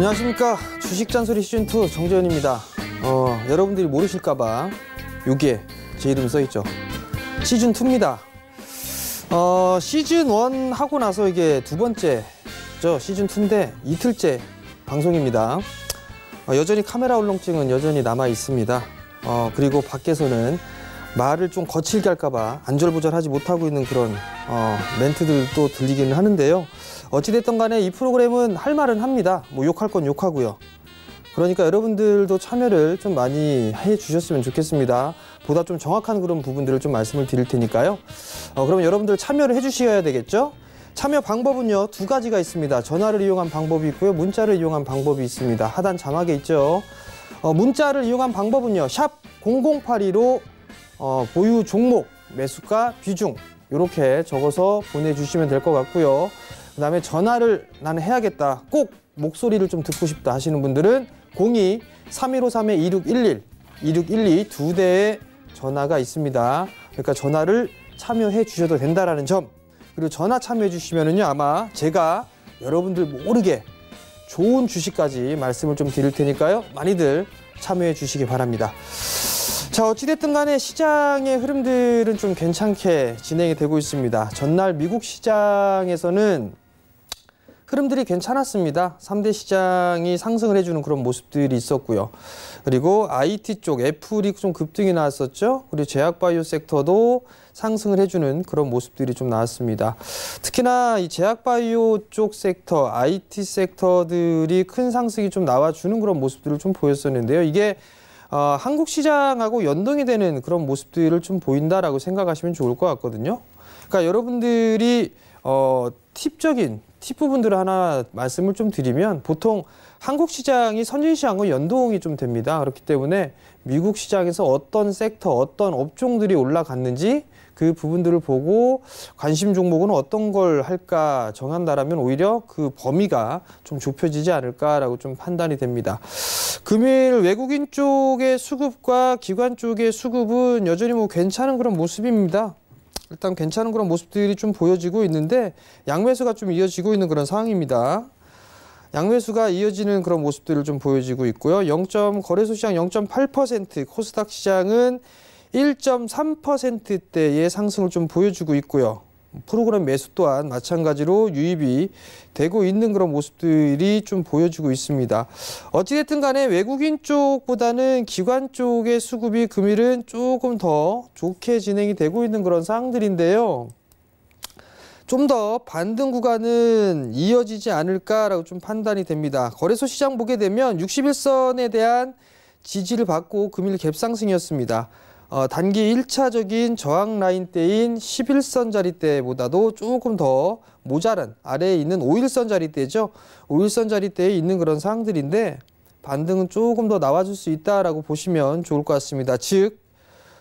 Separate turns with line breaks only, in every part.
안녕하십니까. 주식잔소리 시즌2 정재현입니다. 여러분들이 모르실까봐 여기에 제 이름 써있죠. 시즌2입니다. 시즌1 하고 나서 이게 두 번째죠. 시즌2인데 이틀째 방송입니다. 여전히 카메라 울렁증은 여전히 남아 있습니다. 그리고 밖에서는 말을 좀 거칠게 할까봐 안절부절하지 못하고 있는 그런 멘트들도 들리기는 하는데요. 어찌됐든 간에 이 프로그램은 할 말은 합니다. 뭐 욕할 건 욕하고요. 그러니까 여러분들도 참여를 좀 많이 해주셨으면 좋겠습니다. 보다 좀 정확한 그런 부분들을 좀 말씀을 드릴 테니까요. 그럼 여러분들 참여를 해주셔야 되겠죠? 참여 방법은요, 두 가지가 있습니다. 전화를 이용한 방법이 있고요, 문자를 이용한 방법이 있습니다. 하단 자막에 있죠. 문자를 이용한 방법은요, 샵 0082로 보유 종목, 매수가, 비중 이렇게 적어서 보내주시면 될 것 같고요. 그 다음에 전화를 나는 해야겠다, 꼭 목소리를 좀 듣고 싶다 하시는 분들은 02-3153-2611, 2612 두 대의 전화가 있습니다. 그러니까 전화를 참여해 주셔도 된다라는 점, 그리고 전화 참여해 주시면은요, 아마 제가 여러분들 모르게 좋은 주식까지 말씀을 좀 드릴 테니까요, 많이들 참여해 주시기 바랍니다. 자, 어찌됐든 간에 시장의 흐름들은 좀 괜찮게 진행이 되고 있습니다. 전날 미국 시장에서는 흐름들이 괜찮았습니다. 3대 시장이 상승을 해주는 그런 모습들이 있었고요. 그리고 IT 쪽, 애플이 좀 급등이 나왔었죠. 그리고 제약바이오 섹터도 상승을 해주는 그런 모습들이 좀 나왔습니다. 특히나 이 제약바이오 쪽 섹터, IT 섹터들이 큰 상승이 좀 나와주는 그런 모습들을 좀 보였었는데요. 이게 한국 시장하고 연동이 되는 그런 모습들을 좀 보인다라고 생각하시면 좋을 것 같거든요. 그러니까 여러분들이 팁 부분들을 하나 말씀을 좀 드리면, 보통 한국 시장이 선진 시장과 연동이 좀 됩니다. 그렇기 때문에 미국 시장에서 어떤 섹터, 어떤 업종들이 올라갔는지 그 부분들을 보고 관심 종목은 어떤 걸 할까 정한다라면 오히려 그 범위가 좀 좁혀지지 않을까라고 좀 판단이 됩니다. 금일 외국인 쪽의 수급과 기관 쪽의 수급은 여전히 뭐 괜찮은 그런 모습입니다. 일단 괜찮은 그런 모습들이 좀 보여지고 있는데, 양매수가 좀 이어지고 있는 그런 상황입니다. 양매수가 이어지는 그런 모습들을 좀 보여지고 있고요. 거래소 시장 0.8%, 코스닥 시장은 1.3%대의 상승을 좀 보여주고 있고요. 프로그램 매수 또한 마찬가지로 유입이 되고 있는 그런 모습들이 좀 보여주고 있습니다. 어찌됐든 간에 외국인 쪽보다는 기관 쪽의 수급이 금일은 조금 더 좋게 진행이 되고 있는 그런 상황들인데요. 좀 더 반등 구간은 이어지지 않을까라고 좀 판단이 됩니다. 거래소 시장 보게 되면 61선에 대한 지지를 받고 금일 갭상승이었습니다. 단기 1차적인 저항 라인대인 11선 자리대보다도 조금 더 모자란 아래에 있는 5일선 자리대죠. 5일선 자리대에 있는 그런 상황들인데, 반등은 조금 더 나와줄 수 있다라고 보시면 좋을 것 같습니다. 즉,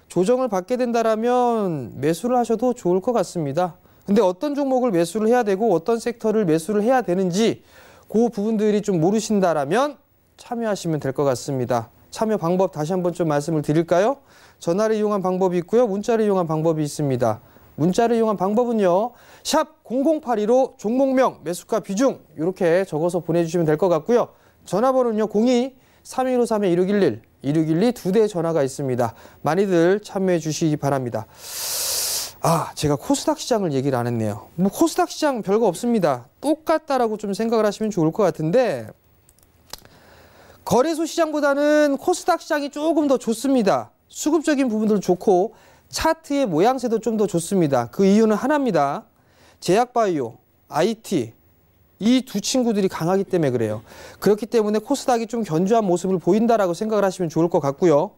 조정을 받게 된다라면 매수를 하셔도 좋을 것 같습니다. 근데 어떤 종목을 매수를 해야 되고 어떤 섹터를 매수를 해야 되는지 그 부분들이 좀 모르신다라면 참여하시면 될 것 같습니다. 참여 방법 다시 한번 좀 말씀을 드릴까요? 전화를 이용한 방법이 있고요, 문자를 이용한 방법이 있습니다. 문자를 이용한 방법은요, 샵 0082로 종목명, 매수가, 비중 이렇게 적어서 보내주시면 될 것 같고요. 전화번호는요, 02-3153-2611, 2612 두 대의 전화가 있습니다. 많이들 참여해 주시기 바랍니다. 제가 코스닥 시장을 얘기를 안 했네요. 뭐 코스닥 시장 별거 없습니다. 똑같다라고 좀 생각을 하시면 좋을 것 같은데, 거래소 시장보다는 코스닥 시장이 조금 더 좋습니다. 수급적인 부분도 좋고 차트의 모양새도 좀 더 좋습니다. 그 이유는 하나입니다. 제약바이오, IT 이 두 친구들이 강하기 때문에 그래요. 그렇기 때문에 코스닥이 좀 견조한 모습을 보인다라고 생각을 하시면 좋을 것 같고요.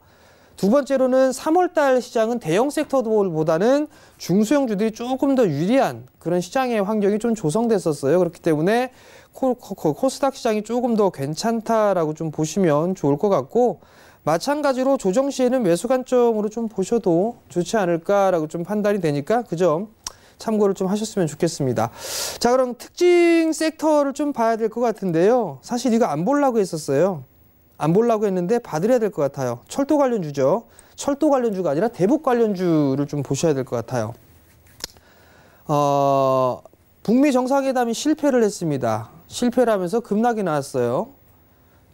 두 번째로는 3월달 시장은 대형 섹터보다는 중소형주들이 조금 더 유리한 그런 시장의 환경이 좀 조성됐었어요. 그렇기 때문에 코스닥 시장이 조금 더 괜찮다라고 좀 보시면 좋을 것 같고, 마찬가지로 조정 시에는 매수 관점으로 좀 보셔도 좋지 않을까라고 좀 판단이 되니까 그 점 참고를 좀 하셨으면 좋겠습니다. 자, 그럼 특징 섹터를 좀 봐야 될 것 같은데요. 사실 이거 안 보려고 했었어요. 안 보려고 했는데 봐드려야 될 것 같아요. 철도 관련주죠. 철도 관련주가 아니라 대북 관련주를 좀 보셔야 될 것 같아요. 북미 정상회담이 실패를 했습니다. 실패를 하면서 급락이 나왔어요.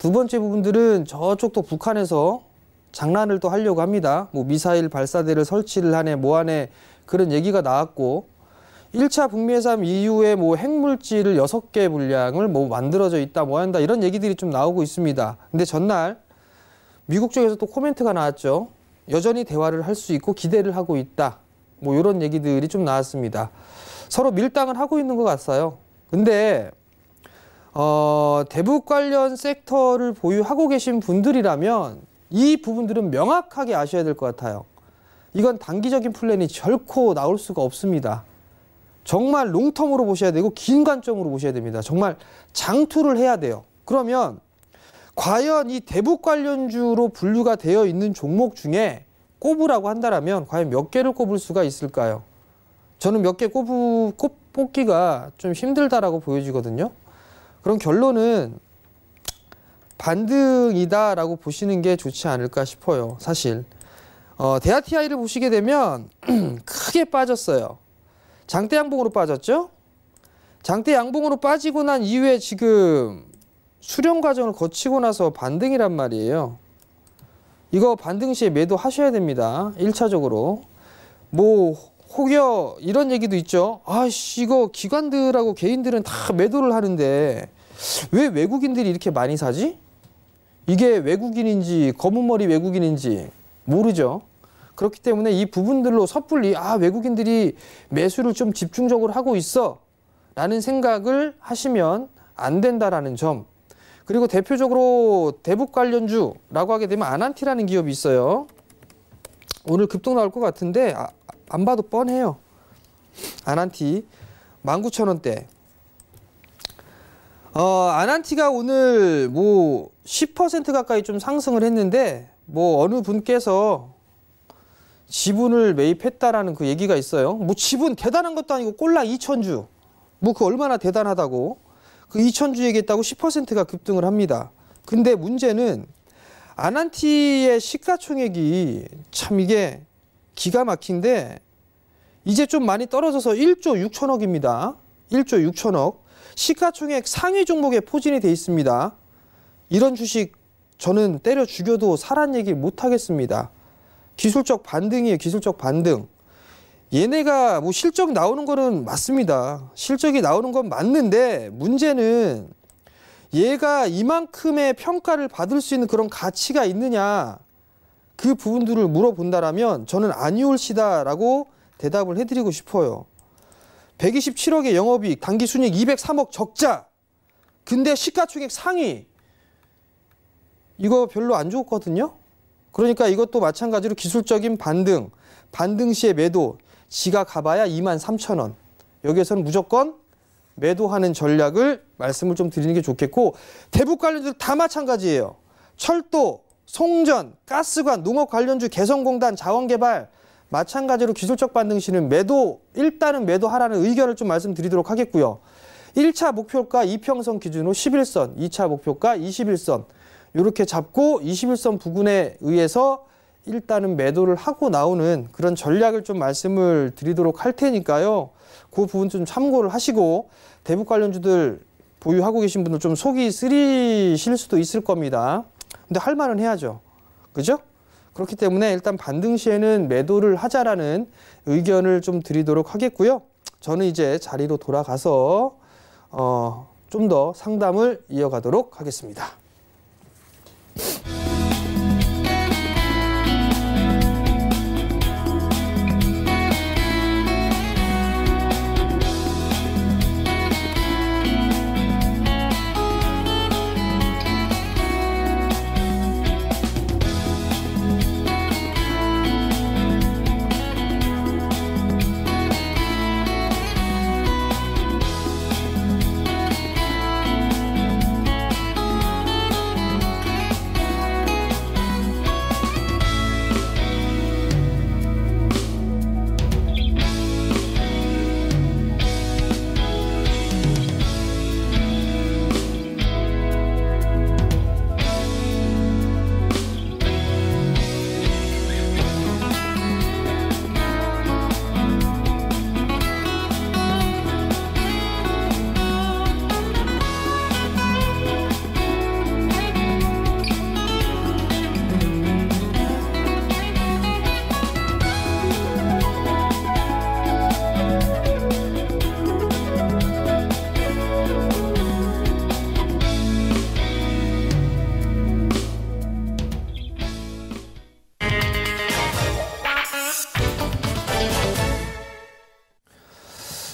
두 번째 부분들은 저쪽도 북한에서 장난을 또 하려고 합니다. 뭐 미사일 발사대를 설치를 하네 뭐 하네 그런 얘기가 나왔고 1차 북미 회담 이후에 뭐 핵물질을 6개 분량을 뭐 만들어져 있다 뭐 한다 이런 얘기들이 좀 나오고 있습니다. 근데 전날 미국 쪽에서 또 코멘트가 나왔죠. 여전히 대화를 할 수 있고 기대를 하고 있다. 뭐 이런 얘기들이 좀 나왔습니다. 서로 밀당을 하고 있는 것 같아요. 근데 대북 관련 섹터를 보유하고 계신 분들이라면 이 부분들은 명확하게 아셔야 될 것 같아요. 이건 단기적인 플랜이 결코 나올 수가 없습니다. 정말 롱텀으로 보셔야 되고 긴 관점으로 보셔야 됩니다. 정말 장투를 해야 돼요. 그러면 과연 이 대북 관련주로 분류가 되어 있는 종목 중에 꼽으라고 한다면 과연 몇 개를 꼽을 수가 있을까요? 저는 몇 개 뽑기가 좀 힘들다라고 보여지거든요. 그럼 결론은 반등이다라고 보시는 게 좋지 않을까 싶어요. 사실 대하TI를 보시게 되면 크게 빠졌어요. 장대 양봉으로 빠졌죠. 장대 양봉으로 빠지고 난 이후에 지금 수렴 과정을 거치고 나서 반등이란 말이에요. 이거 반등 시에 매도하셔야 됩니다. 1차적으로. 뭐 혹여 이런 얘기도 있죠. 아씨 이거 기관들하고 개인들은 다 매도를 하는데 왜 외국인들이 이렇게 많이 사지? 이게 외국인인지 검은머리 외국인인지 모르죠. 그렇기 때문에 이 부분들로 섣불리 외국인들이 매수를 좀 집중적으로 하고 있어 라는 생각을 하시면 안 된다라는 점. 그리고 대표적으로 대북 관련주라고 하게 되면 아난티라는 기업이 있어요. 오늘 급등 나올 것 같은데 안 봐도 뻔해요. 아난티 19,000원대. 아난티가 오늘 뭐 10% 가까이 좀 상승을 했는데 뭐 어느 분께서 지분을 매입했다라는 그 얘기가 있어요. 뭐 지분 대단한 것도 아니고 꼴랑 2,000주. 뭐 그 얼마나 대단하다고. 그 2,000주 얘기했다고 10%가 급등을 합니다. 근데 문제는 아난티의 시가총액이 참 이게 기가 막힌데 이제 좀 많이 떨어져서 1조 6천억입니다. 1조 6천억. 시가총액 상위 종목에 포진이 돼 있습니다. 이런 주식 저는 때려 죽여도 사란 얘기 못 하겠습니다. 기술적 반등이에요. 기술적 반등. 얘네가 뭐 실적 나오는 거는 맞습니다. 실적이 나오는 건 맞는데 문제는 얘가 이만큼의 평가를 받을 수 있는 그런 가치가 있느냐 그 부분들을 물어본다라면 저는 아니올시다라고 대답을 해드리고 싶어요. 127억의 영업이익, 당기순이익 203억 적자. 근데 시가총액 상위. 이거 별로 안 좋거든요. 그러니까 이것도 마찬가지로 기술적인 반등, 반등 시에 매도. 지가 가봐야 23,000원. 여기에서는 무조건 매도하는 전략을 말씀을 좀 드리는 게 좋겠고 대북 관련주 다 마찬가지예요. 철도, 송전, 가스관, 농업 관련주, 개성공단, 자원개발 마찬가지로 기술적 반등 시는 매도, 일단은 매도하라는 의견을 좀 말씀드리도록 하겠고요. 1차 목표가 이평선 기준으로 11선, 2차 목표가 21선 이렇게 잡고 21선 부근에 의해서 일단은 매도를 하고 나오는 그런 전략을 좀 말씀을 드리도록 할 테니까요. 그 부분 좀 참고를 하시고 대북 관련주들 보유하고 계신 분들 좀 속이 쓰리실 수도 있을 겁니다. 근데 할 말은 해야죠. 그죠? 그렇기 때문에 일단 반등 시에는 매도를 하자라는 의견을 좀 드리도록 하겠고요. 저는 이제 자리로 돌아가서 좀 더 상담을 이어가도록 하겠습니다.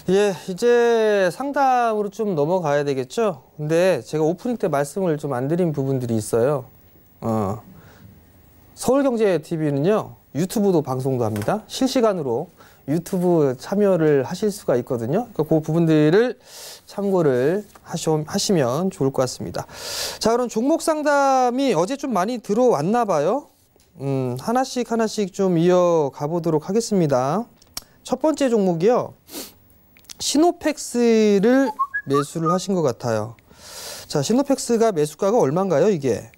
예, 이제 상담으로 좀 넘어가야 되겠죠? 근데 제가 오프닝 때 말씀을 좀 안 드린 부분들이 있어요. 서울경제TV는요, 유튜브도 방송도 합니다. 실시간으로 유튜브 참여를 하실 수가 있거든요. 그러니까 그 부분들을 참고를 하시면 좋을 것 같습니다. 자, 그럼 종목 상담이 어제 좀 많이 들어왔나 봐요. 하나씩 좀 이어가 보도록 하겠습니다. 첫 번째 종목이요. 시노펙스를 매수를 하신 것 같아요. 자, 시노펙스가 매수가가 얼마인가요, 이게?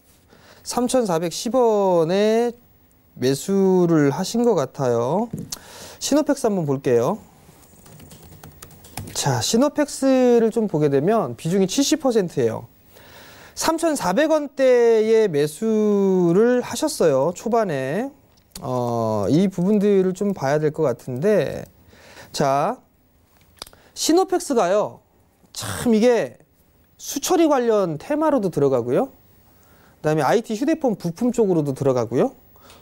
3,410원에 매수를 하신 것 같아요. 시노펙스 한번 볼게요. 자, 시노펙스를 좀 보게 되면 비중이 70%예요. 3,400원대에 매수를 하셨어요, 초반에. 이 부분들을 좀 봐야 될 것 같은데, 자, 시노펙스가요, 참 이게 수처리 관련 테마로도 들어가고요. 그 다음에 IT 휴대폰 부품 쪽으로도 들어가고요.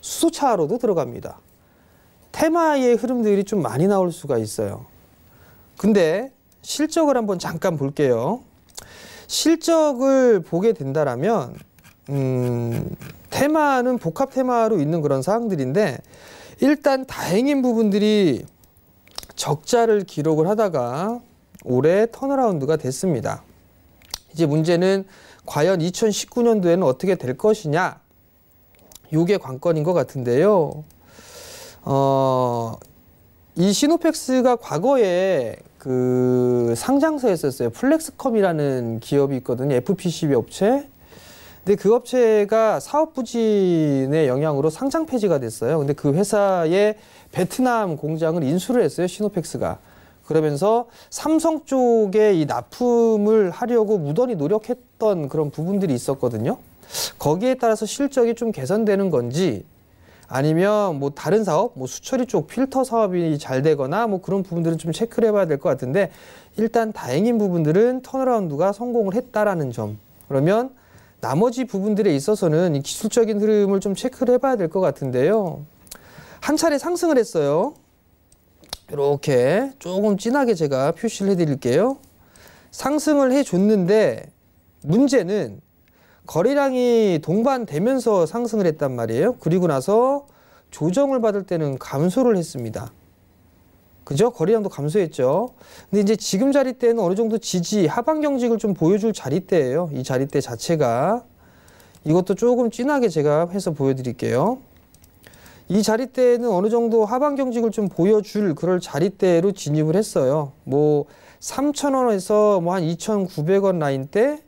수소차로도 들어갑니다. 테마의 흐름들이 좀 많이 나올 수가 있어요. 근데 실적을 한번 잠깐 볼게요. 실적을 보게 된다라면 테마는 복합 테마로 있는 그런 사항들인데, 일단 다행인 부분들이 적자를 기록을 하다가 올해 턴어라운드가 됐습니다. 이제 문제는 과연 2019년도에는 어떻게 될 것이냐, 이게 관건인 것 같은데요. 이 시노펙스가 과거에 그 상장사에 있었어요. 플렉스컴이라는 기업이 있거든요. FPCB 업체. 근데 그 업체가 사업 부진의 영향으로 상장 폐지가 됐어요. 근데 그 회사의 베트남 공장을 인수를 했어요, 시노펙스가. 그러면서 삼성 쪽에 이 납품을 하려고 무던히 노력했던 그런 부분들이 있었거든요. 거기에 따라서 실적이 좀 개선되는 건지, 아니면 뭐 다른 사업, 뭐 수처리 쪽 필터 사업이 잘 되거나 뭐 그런 부분들은 좀 체크를 해봐야 될 것 같은데, 일단 다행인 부분들은 턴어라운드가 성공을 했다라는 점. 그러면 나머지 부분들에 있어서는 이 기술적인 흐름을 좀 체크를 해봐야 될 것 같은데요. 한 차례 상승을 했어요. 이렇게 조금 진하게 제가 표시를 해드릴게요. 상승을 해줬는데 문제는 거래량이 동반되면서 상승을 했단 말이에요. 그리고 나서 조정을 받을 때는 감소를 했습니다. 그죠? 거래량도 감소했죠. 근데 이제 지금 자리대는 어느 정도 지지, 하방 경직을 좀 보여줄 자리대예요. 이 자리대 자체가. 이것도 조금 진하게 제가 해서 보여드릴게요. 이 자리대는 어느 정도 하방 경직을 좀 보여줄 그럴 자리대로 진입을 했어요. 뭐 3,000원에서 뭐 한 2,900원 라인대,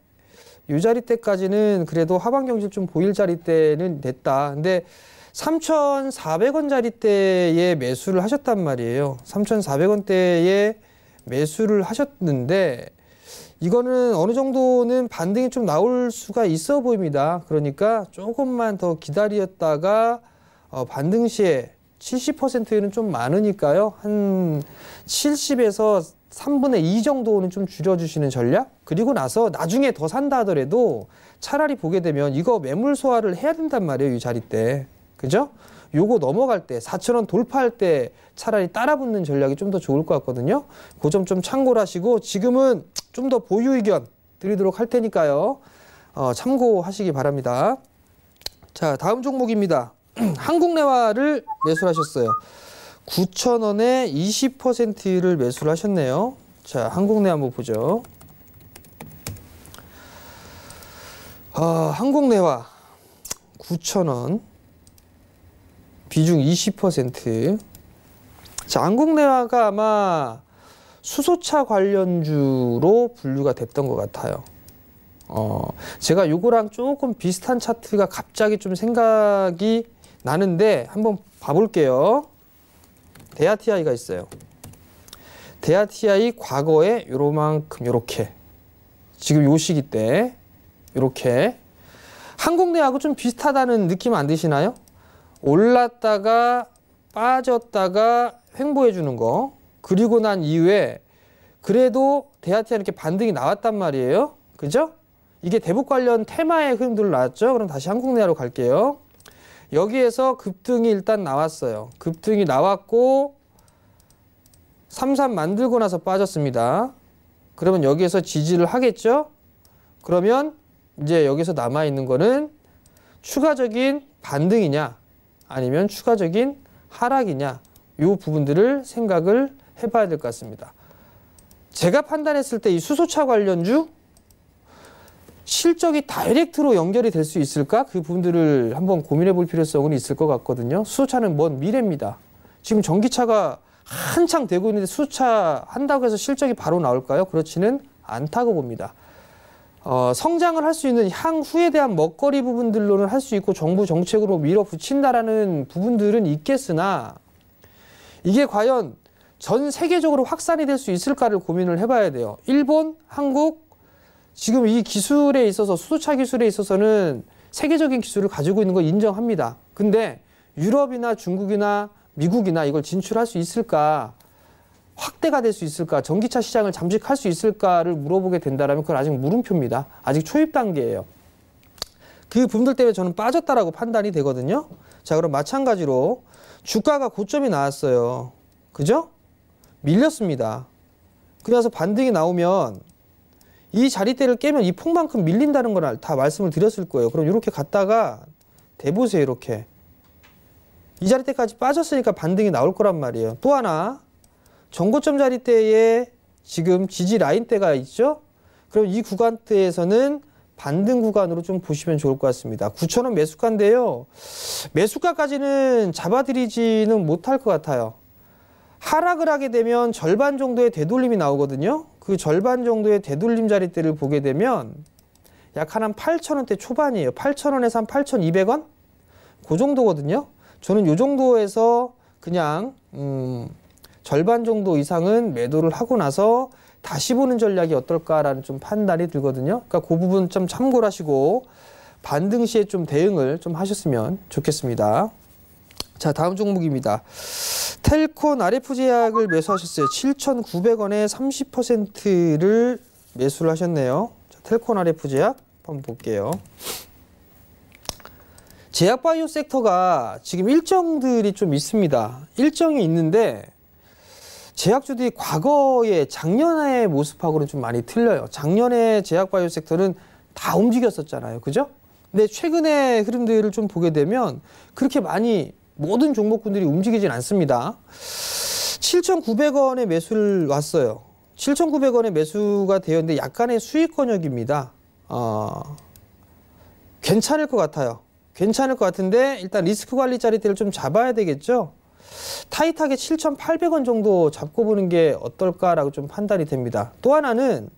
이 자리대까지는 그래도 하방 경직을 좀 보일 자리대는 됐다. 근데 3,400원 자리대에 매수를 하셨단 말이에요. 3,400원대에 매수를 하셨는데, 이거는 어느 정도는 반등이 좀 나올 수가 있어 보입니다. 그러니까 조금만 더 기다렸다가 반등 시에 70%는 좀 많으니까요. 한 70에서 3분의 2 정도는 좀 줄여주시는 전략? 그리고 나서 나중에 더 산다 하더라도 차라리 보게 되면 이거 매물 소화를 해야 된단 말이에요. 이 자리대. 그죠? 요거 넘어갈 때 4,000원 돌파할 때 차라리 따라붙는 전략이 좀 더 좋을 것 같거든요. 그 점 좀 참고를 하시고, 지금은 좀 더 보유 의견 드리도록 할 테니까요. 참고하시기 바랍니다. 자, 다음 종목입니다. 한국내화를 매수하셨어요. 9,000원에 20%를 매수를 하셨네요. 자, 한국내 한번 보죠. 한국내화 9,000원, 비중 20%. 자, 한국내화가 아마 수소차 관련주로 분류가 됐던 것 같아요. 제가 요거랑 조금 비슷한 차트가 갑자기 좀 생각이 나는데 한번 봐볼게요. 대하TI가 있어요. 대하TI 과거에 요만큼 요렇게, 지금 요 시기 때 요렇게, 한국내하고 좀 비슷하다는 느낌 안 드시나요? 올랐다가 빠졌다가 횡보해 주는 거, 그리고 난 이후에 그래도 대하TI 이렇게 반등이 나왔단 말이에요. 그죠? 이게 대북 관련 테마의 흐름들 나왔죠? 그럼 다시 한국내화로 갈게요. 여기에서 급등이 일단 나왔어요. 급등이 나왔고 삼삼 만들고 나서 빠졌습니다. 그러면 여기에서 지지를 하겠죠? 그러면 이제 여기서 남아있는 거는 추가적인 반등이냐 아니면 추가적인 하락이냐 이 부분들을 생각을 해봐야 될 것 같습니다. 제가 판단했을 때 이 수소차 관련주 실적이 다이렉트로 연결이 될 수 있을까? 그 부분들을 한번 고민해 볼 필요성은 있을 것 같거든요. 수소차는 먼 미래입니다. 지금 전기차가 한창 되고 있는데 수소차 한다고 해서 실적이 바로 나올까요? 그렇지는 않다고 봅니다. 성장을 할 수 있는 향후에 대한 먹거리 부분들로는 할 수 있고 정부 정책으로 밀어붙인다라는 부분들은 있겠으나 이게 과연 전 세계적으로 확산이 될 수 있을까를 고민을 해봐야 돼요. 일본, 한국, 지금 이 기술에 있어서 수소차 기술에 있어서는 세계적인 기술을 가지고 있는 거 인정합니다. 근데 유럽이나 중국이나 미국이나 이걸 진출할 수 있을까? 확대가 될 수 있을까? 전기차 시장을 잠식할 수 있을까를 물어보게 된다면 그건 아직 물음표입니다. 아직 초입 단계예요. 그 부분들 때문에 저는 빠졌다라고 판단이 되거든요. 자, 그럼 마찬가지로 주가가 고점이 나왔어요. 그죠? 밀렸습니다. 그래서 반등이 나오면 이 자리대를 깨면 이 폭만큼 밀린다는 걸 다 말씀을 드렸을 거예요. 그럼 이렇게 갔다가 대보세요. 이렇게. 이 자리대까지 빠졌으니까 반등이 나올 거란 말이에요. 또 하나 전고점 자리대에 지금 지지 라인대가 있죠. 그럼 이 구간대에서는 반등 구간으로 좀 보시면 좋을 것 같습니다. 9,000원 매수가인데요. 매수가까지는 잡아들이지는 못할 것 같아요. 하락을 하게 되면 절반 정도의 되돌림이 나오거든요. 그 절반 정도의 되돌림 자리대를 보게 되면 약 한 8,000원대 초반이에요. 8,000원에서 한 8,200원? 그 정도거든요. 저는 이 정도에서 그냥 절반 정도 이상은 매도를 하고 나서 다시 보는 전략이 어떨까라는 좀 판단이 들거든요. 그러니까 그 부분 좀 참고를 하시고 반등 시에 좀 대응을 좀 하셨으면 좋겠습니다. 자, 다음 종목입니다. 텔콘 RF제약을 매수하셨어요. 7,900원에 30%를 매수를 하셨네요. 자, 텔콘 RF제약 한번 볼게요. 제약바이오 섹터가 지금 일정들이 좀 있습니다. 일정이 있는데 제약주들이 과거에 작년의 모습하고는 좀 많이 틀려요. 작년에 제약바이오 섹터는 다 움직였었잖아요. 그죠? 근데 최근의 흐름들을 좀 보게 되면 그렇게 많이 모든 종목군들이 움직이진 않습니다. 7,900원에 매수를 왔어요. 7,900원에 매수가 되었는데 약간의 수익 권역입니다. 괜찮을 것 같아요. 괜찮을 것 같은데 일단 리스크 관리 자리대를 좀 잡아야 되겠죠. 타이트하게 7,800원 정도 잡고 보는 게 어떨까라고 좀 판단이 됩니다. 또 하나는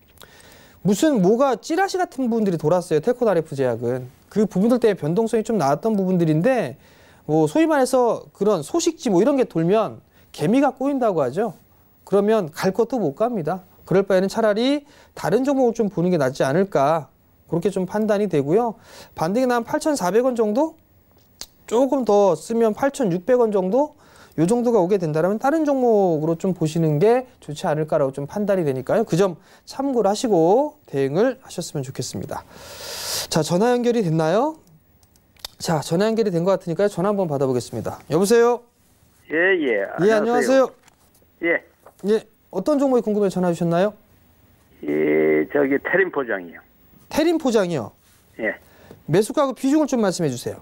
무슨 뭐가 찌라시 같은 부분들이 돌았어요. 텔콘 RF 제약은. 그 부분들 때문에 변동성이 좀 나왔던 부분들인데 뭐 소위 말해서 그런 소식지 뭐 이런 게 돌면 개미가 꼬인다고 하죠. 그러면 갈 것도 못 갑니다. 그럴 바에는 차라리 다른 종목을 좀 보는 게 낫지 않을까. 그렇게 좀 판단이 되고요. 반등이 나면 8,400원 정도? 조금 더 쓰면 8,600원 정도? 요 정도가 오게 된다면 다른 종목으로 좀 보시는 게 좋지 않을까라고 좀 판단이 되니까요. 그 점 참고를 하시고 대응을 하셨으면 좋겠습니다. 자, 전화 연결이 됐나요? 자, 전화 연결이 된 것 같으니까요. 전화 한번 받아보겠습니다. 여보세요?
예.
예, 안녕하세요.
예.
예, 어떤 종목이 궁금해 전화 주셨나요?
예, 저기 테린 포장이요.
테린 포장이요?
예.
매수가하고 비중을 좀 말씀해 주세요.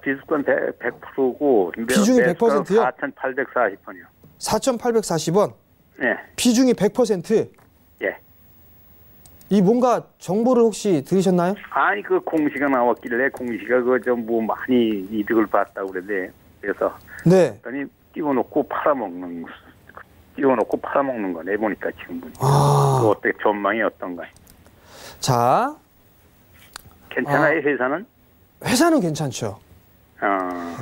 비수권 100%고
비중이 100%요?
4,840원이요.
4,840원?
예.
비중이 100%?
예.
이 뭔가 정보를 혹시 들으셨나요?
아니 그 공시가 나왔길래 공시가 그 좀 뭐 많이 이득을 봤다고 그러는데 그래서
네.
그랬더니 띄워놓고 팔아먹는 거 내보니까 지금 보니까 그 어떻게 전망이 어떤가요?
자,
괜찮아요 회사는?
회사는 괜찮죠.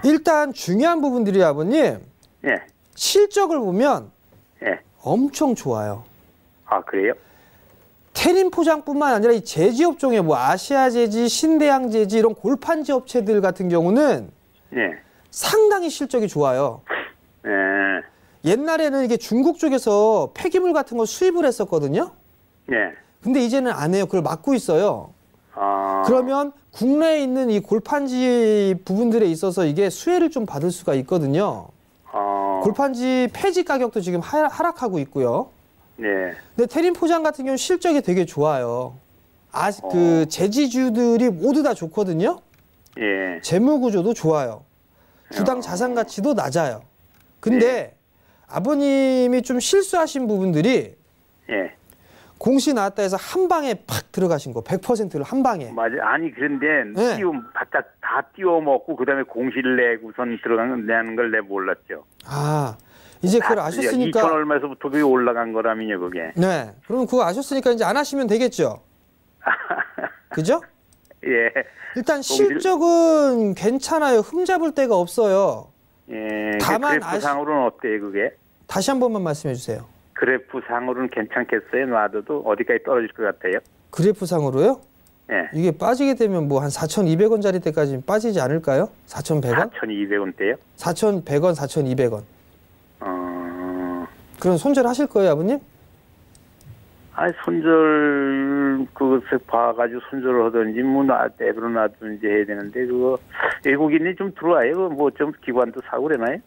일단 중요한 부분들이 아버님
예.
실적을 보면
예.
엄청 좋아요.
아 그래요?
테린 포장뿐만 아니라 이 제지업종에 뭐 아시아제지, 신대양제지 이런 골판지 업체들 같은 경우는
예.
상당히 실적이 좋아요.
예.
옛날에는 이게 중국 쪽에서 폐기물 같은 거 수입을 했었거든요.
예.
근데 이제는 안 해요. 그걸 막고 있어요. 그러면 국내에 있는 이 골판지 부분들에 있어서 이게 수혜를 좀 받을 수가 있거든요. 골판지 폐지 가격도 지금 하락하고 있고요.
네.
근데 태림 포장 같은 경우는 실적이 되게 좋아요. 그 재지주들이 모두 다 좋거든요.
예.
재무 구조도 좋아요. 주당 자산 가치도 낮아요. 근데 아버님이 좀 실수하신 부분들이
예.
공시 나왔다 해서 한 방에 팍 들어가신 거, 100%를 한 방에.
맞아. 아니 그런데
네.
바짝 다 띄워 먹고 그다음에 공시를 내고선 내는 걸 내 몰랐죠.
아, 이제 그걸 아셨으니까.
2천 얼마에서부터 그게 올라간 거라면요, 그게.
네. 그럼 그거 아셨으니까 이제 안 하시면 되겠죠. 그죠?
예.
일단 실적은 괜찮아요. 흠잡을 데가 없어요.
예.
다만
그래프상으로는 어때요, 그게?
다시 한 번만 말씀해 주세요.
그래프상으로는 괜찮겠어요? 놔둬도 어디까지 떨어질 것 같아요?
그래프상으로요?
예.
이게 빠지게 되면 뭐 한 4,200원짜리 때까지 빠지지 않을까요? 4,100원?
4,200원대요?
4,100원, 4,200원.
어.
그럼 손절하실 거예요, 아버님?
아니, 손절, 그것을 봐가지고 손절을 하든지, 내버려 놔두든지 해야 되는데, 그거, 외국인이 좀 들어와요? 뭐 좀 기관도 사고 그러나요?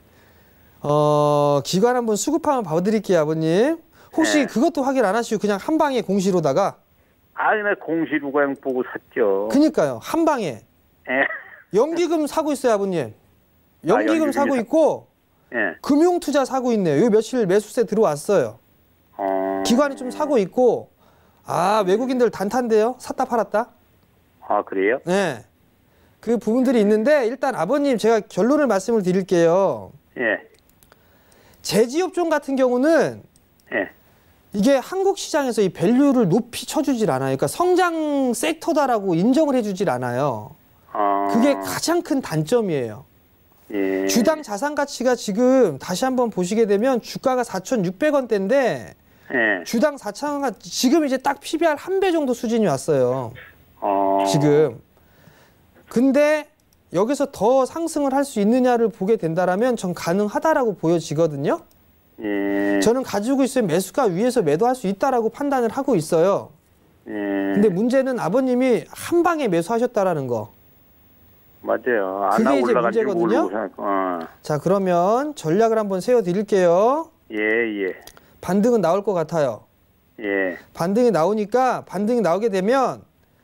기관 한번 수급 한번 봐드릴게요, 아버님. 혹시
네.
그것도 확인 안 하시고 그냥 한 방에 공시로다가?
아니, 나 공시로 그냥 보고 샀죠.
그니까요, 한 방에.
예.
연기금 사고 있어요, 아버님. 연기금
연기금이
사고 있고,
예.
금융투자 사고 있네요. 요 며칠 매수세 들어왔어요. 기관이 좀 사고 있고, 외국인들 단타인데요? 샀다 팔았다?
아, 그래요?
네. 그 부분들이 있는데, 일단 아버님 제가 결론을 말씀을 드릴게요.
예.
제지업종 같은 경우는
예.
이게 한국 시장에서 이 밸류를 높이 쳐주질 않아요. 그러니까 성장 섹터다라고 인정을 해주질 않아요. 그게 가장 큰 단점이에요.
예.
주당 자산 가치가 지금 다시 한번 보시게 되면 주가가 4,600원대인데
예.
주당 4,000원 지금 이제 딱 PBR 1배 정도 수준이 왔어요. 지금. 근데 여기서 더 상승을 할 수 있느냐를 보게 된다라면 전 가능하다라고 보여지거든요.
예.
저는 가지고 있으면 매수가 위에서 매도할 수 있다라고 판단을 하고 있어요.
예.
근데 문제는 아버님이 한 방에 매수하셨다라는 거.
맞아요.
그게
안
이제
올라간 줄
문제거든요.
모르고
자, 그러면 전략을 한번 세워드릴게요.
예, 예.
반등은 나올 것 같아요.
예.
반등이 나오니까 반등이 나오게 되면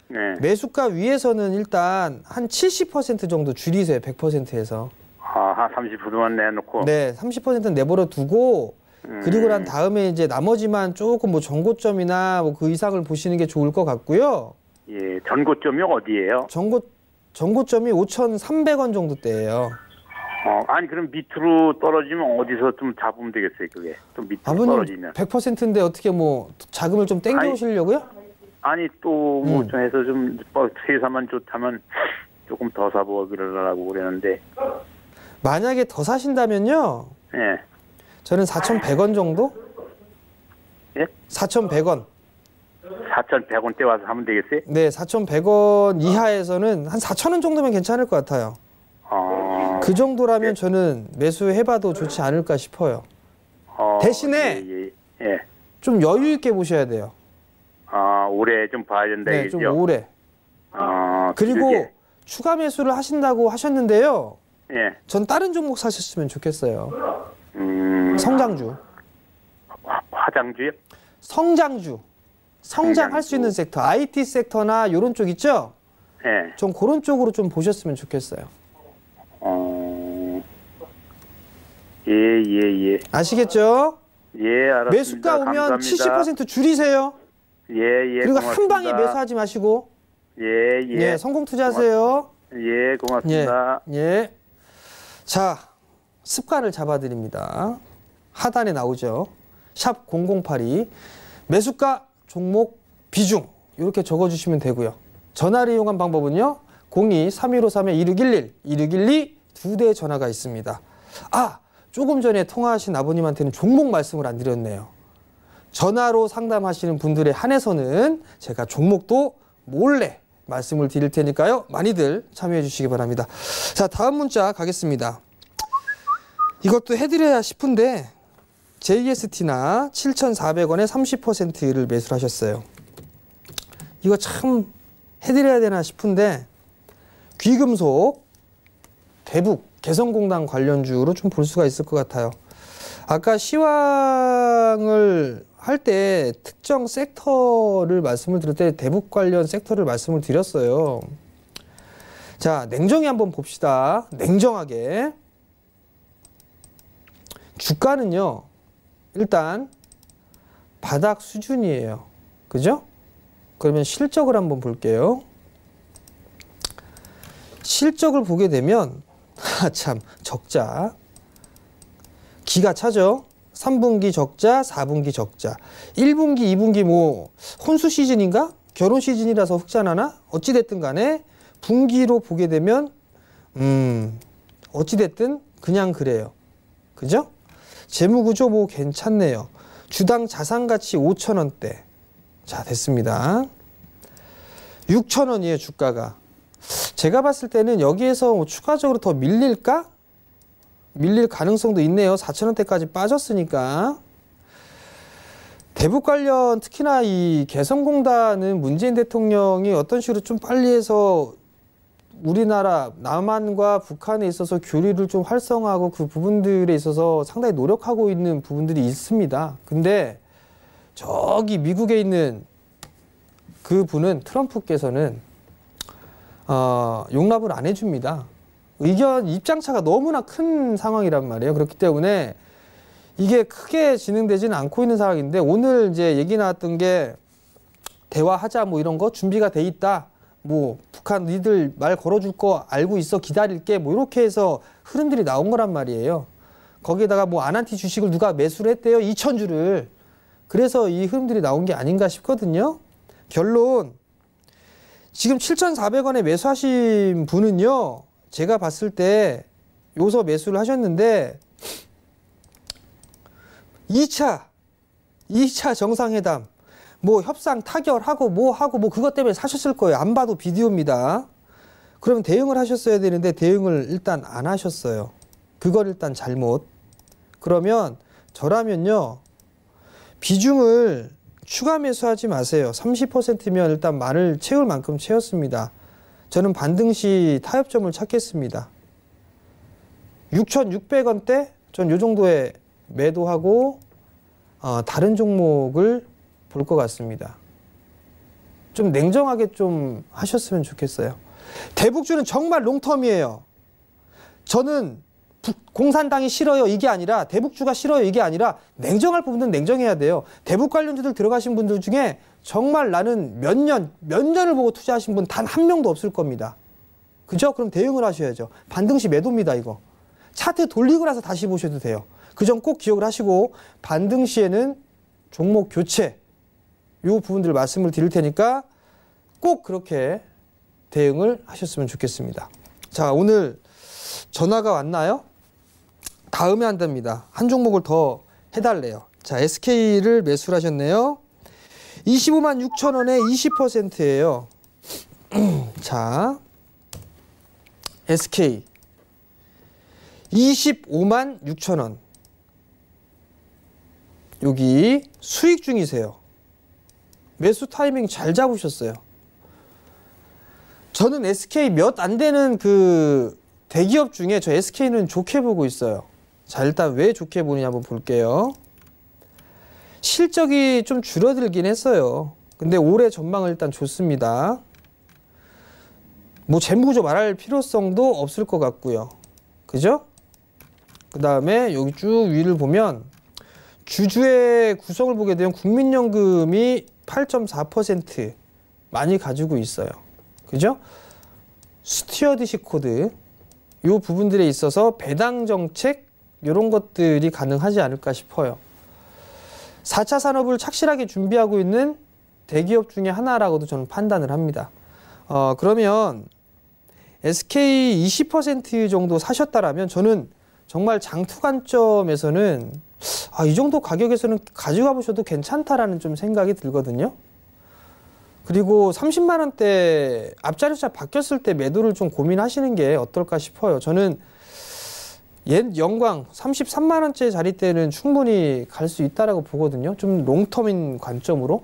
네.
매수가 위에서는 일단 한 70% 정도 줄이세요. 100%에서.
한 30%만 내놓고.
네, 30%는 내버려 두고 그리고 난 다음에 이제 나머지만 조금 뭐 전고점이나 뭐 그 이상을 보시는 게 좋을 것 같고요.
예. 전고점이 어디예요?
전고점이 5,300원 정도대예요.
아니 그럼 밑으로 떨어지면 어디서 좀 잡으면 되겠어요, 그게. 좀 밑으로
아버님
떨어지면.
100%인데 어떻게 뭐 자금을 좀 땡겨 오시려고요?
아니 또 뭐 좀 해서 좀 회사만 좋다면 조금 더 사보고 그러려고 그러는데.
만약에 더 사신다면요.
예.
저는 4,100원 정도?
예?
4,100원.
4,100원대 와서 하면 되겠어요?
네, 4,100원 이하에서는 한 4,000원 정도면 괜찮을 것 같아요. 그 정도라면 저는 매수해봐도 좋지 않을까 싶어요. 대신에
예.
좀 여유 있게 보셔야 돼요.
올해 좀 봐야 된다
네,
이거죠?
좀 오래. 그리고
길게.
추가 매수를 하신다고 하셨는데요.
예.
전 다른 종목 사셨으면 좋겠어요. 성장주.
화장주요?
성장주. 성장할 수 있는 섹터. IT 섹터나 이런 쪽 있죠?
예.
전 그런 쪽으로 좀 보셨으면 좋겠어요.
예.
아시겠죠?
예, 알았습니다.
매수가 오면
감사합니다.
70% 줄이세요.
예.
그리고
고맙습니다.
한 방에 매수하지 마시고.
예.
성공 투자하세요.
예, 고맙습니다.
예. 자, 습관을 잡아드립니다. 하단에 나오죠. 샵 0082. 매수가, 종목, 비중. 이렇게 적어주시면 되고요. 전화를 이용한 방법은요. 02-3153-2611, 2612 두 대의 전화가 있습니다. 조금 전에 통화하신 아버님한테는 종목 말씀을 안 드렸네요. 전화로 상담하시는 분들에 한해서는 제가 종목도 몰래 말씀을 드릴 테니까요. 많이들 참여해 주시기 바랍니다. 자, 다음 문자 가겠습니다. 이것도 해드려야 싶은데 JST나 7,400원에 30%를 매수를 하셨어요. 이거 참 해드려야 되나 싶은데 귀금속, 대북, 개성공단 관련주로 좀 볼 수가 있을 것 같아요. 아까 시황을 할 때 특정 섹터를 말씀을 드릴 때 대북 관련 섹터를 말씀을 드렸어요. 자, 냉정히 한번 봅시다. 냉정하게. 주가는요, 일단 바닥 수준이에요. 그죠? 그러면 실적을 한번 볼게요. 실적을 보게 되면 참 적자. 기가 차죠? 3분기 적자, 4분기 적자. 1분기, 2분기 뭐 혼수 시즌인가? 결혼 시즌이라서 흑자나나? 어찌됐든 간에 분기로 보게 되면 어찌됐든 그냥 그래요. 그죠? 재무구조 뭐 괜찮네요. 주당 자산가치 5,000원대. 자, 됐습니다. 6,000원이에요, 주가가. 제가 봤을 때는 여기에서 뭐 추가적으로 더 밀릴까? 밀릴 가능성도 있네요. 4,000원대까지 빠졌으니까. 대북 관련 특히나 이 개성공단은 문재인 대통령이 어떤 식으로 좀 빨리 해서 우리나라 남한과 북한에 있어서 교류를 좀 활성화하고 그 부분들에 있어서 상당히 노력하고 있는 부분들이 있습니다. 근데 저기 미국에 있는 그 분은 트럼프께서는 용납을 안 해줍니다. 의견 입장차가 너무나 큰 상황이란 말이에요. 그렇기 때문에 이게 크게 진행되지는 않고 있는 상황인데 오늘 이제 얘기 나왔던 게 대화하자 뭐 이런 거 준비가 돼 있다. 뭐 북한 니들 말 걸어줄 거 알고 있어 기다릴게 뭐 이렇게 해서 흐름들이 나온 거란 말이에요. 거기에다가 뭐 아난티 주식을 누가 매수를 했대요. 2,000주를. 그래서 이 흐름들이 나온 게 아닌가 싶거든요. 결론 지금 7,400원에 매수하신 분은요. 제가 봤을 때 요서 매수를 하셨는데 2차 정상회담 뭐 협상 타결하고 뭐 하고 뭐 그것 때문에 사셨을 거예요. 안 봐도 비디오입니다. 그러면 대응을 하셨어야 되는데 대응을 일단 안 하셨어요. 그걸 일단 잘못. 그러면 저라면요. 비중을 추가 매수하지 마세요. 30%면 일단 말을 채울 만큼 채웠습니다. 저는 반등시 타협점을 찾겠습니다. 6,600원대 전 요 정도에 매도하고 다른 종목을 볼 것 같습니다. 좀 냉정하게 좀 하셨으면 좋겠어요. 대북주는 정말 롱텀이에요. 저는 공산당이 싫어요 이게 아니라 대북주가 싫어요 이게 아니라 냉정할 부분은 냉정해야 돼요. 대북 관련주들 들어가신 분들 중에 정말 나는 몇 년을 보고 투자하신 분 단 한 명도 없을 겁니다. 그죠? 그럼 대응을 하셔야죠. 반등시 매도입니다 이거. 차트 돌리고 나서 다시 보셔도 돼요. 그 점 꼭 기억을 하시고 반등 시에는 종목 교체 요 부분들 말씀을 드릴 테니까 꼭 그렇게 대응을 하셨으면 좋겠습니다. 자, 오늘 전화가 왔나요? 다음에 한답니다. 한 종목을 더 해달래요. 자, SK를 매수를 하셨네요. 25만 6천 원에 20%예요. 자, SK 25만 6천 원. 여기 수익 중이세요. 매수 타이밍 잘 잡으셨어요. 저는 SK 몇 안 되는 그 대기업 중에 저 SK는 좋게 보고 있어요. 자, 일단 왜 좋게 보느냐 한번 볼게요. 실적이 좀 줄어들긴 했어요. 근데 올해 전망은 일단 좋습니다. 뭐 재무구조 말할 필요성도 없을 것 같고요. 그죠? 그 다음에 여기 쭉 위를 보면 주주의 구성을 보게 되면 국민연금이 8.4% 많이 가지고 있어요. 그죠? 스튜어드십 코드 요 부분들에 있어서 배당 정책 이런 것들이 가능하지 않을까 싶어요. 4차 산업을 착실하게 준비하고 있는 대기업 중에 하나라고도 저는 판단을 합니다. 그러면 SK 20% 정도 사셨다라면 저는 정말 장투 관점에서는 이 정도 가격에서는 가져가 보셔도 괜찮다라는 좀 생각이 들거든요. 그리고 30만 원대 앞자리차 바뀌었을 때 매도를 좀 고민하시는 게 어떨까 싶어요. 저는 옛 영광 33만 원째 자리 때는 충분히 갈 수 있다라고 보거든요. 좀 롱텀인 관점으로.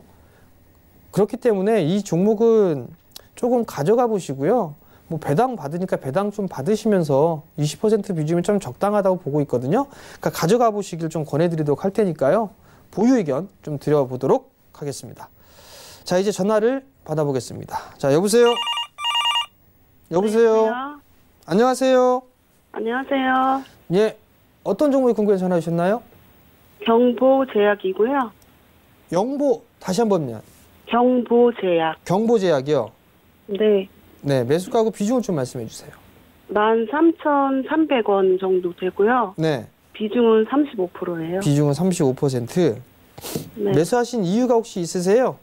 그렇기 때문에 이 종목은 조금 가져가 보시고요. 뭐 배당 받으니까 배당 좀 받으시면서 20% 비중이 좀 적당하다고 보고 있거든요. 그러니까 가져가 보시길 좀 권해드리도록 할 테니까요. 보유 의견 좀 드려보도록 하겠습니다. 자, 이제 전화를 받아보겠습니다. 자, 여보세요? 여보세요? 안녕하세요?
안녕하세요.
예, 어떤 종목이 궁금해서 전화 주셨나요?
경보제약이고요.
영보, 다시 한 번요.
경보제약.
경보제약이요?
네.
네, 매수가하고 비중을 좀 말씀해 주세요.
13,300원 정도 되고요.
네,
비중은 35%예요.
비중은 35%.
네.
매수하신 이유가 혹시 있으세요?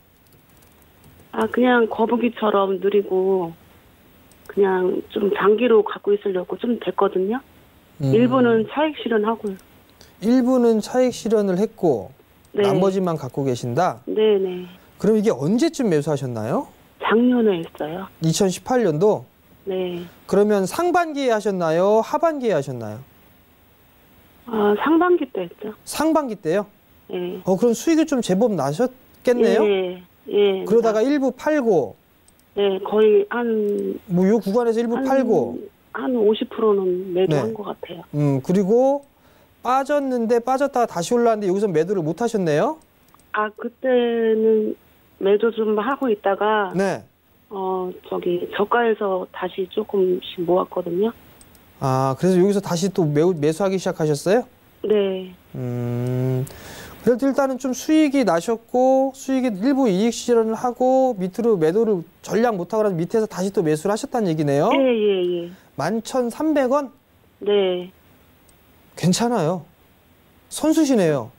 아, 그냥 거북이처럼 느리고 그냥 좀 장기로 갖고 있으려고 좀 됐거든요. 일부는 차익 실현하고요.
일부는 차익 실현을 했고
네.
나머지만 갖고 계신다?
네네.
그럼 이게 언제쯤 매수하셨나요?
작년에 했어요.
2018년도?
네.
그러면 상반기에 하셨나요? 하반기에 하셨나요?
아, 상반기 때 했죠.
상반기 때요?
네.
그럼 수익이 좀 제법 나셨겠네요?
예. 예.
그러다가 일부 팔고,
네, 거의 한
뭐 요 구간에서 일부 팔고,
한 50%는 매도한
네.
것 같아요.
그리고 빠졌는데 빠졌다가 다시 올라왔는데 여기서 매도를 못 하셨네요?
아, 그때는 매도 좀 하고 있다가,
네.
저가에서 다시 조금씩 모았거든요.
아, 그래서 여기서 다시 또 매수하기 시작하셨어요?
네.
그래도 일단은 좀 수익이 나셨고, 수익이 일부 이익 실현을 하고, 밑으로 매도를 전량 못하고 나서 밑에서 다시 또 매수를 하셨다는 얘기네요?
예.
11,300원?
네.
괜찮아요. 선수시네요.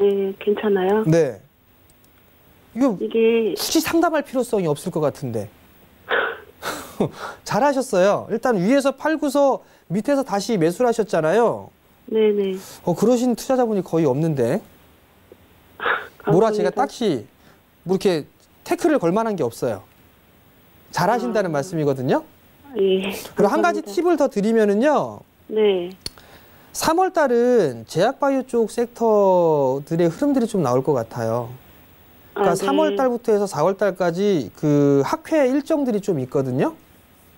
예, 괜찮아요.
네. 이거
이게,
굳이 상담할 필요성이 없을 것 같은데. 잘하셨어요. 일단 위에서 팔고서 밑에서 다시 매수를 하셨잖아요.
네네.
그러신 투자자분이 거의 없는데. 뭐라 제가 딱히 뭐 이렇게 태클을 걸 만한 게 없어요. 잘하신다는 말씀이거든요.
예.
그리고 한 가지
감사합니다.
팁을 더 드리면은요.
네.
3월 달은 제약바이오 쪽 섹터들의 흐름들이 좀 나올 것 같아요. 그러니까
아, 네.
3월 달부터 해서 4월 달까지 그 학회 일정들이 좀 있거든요.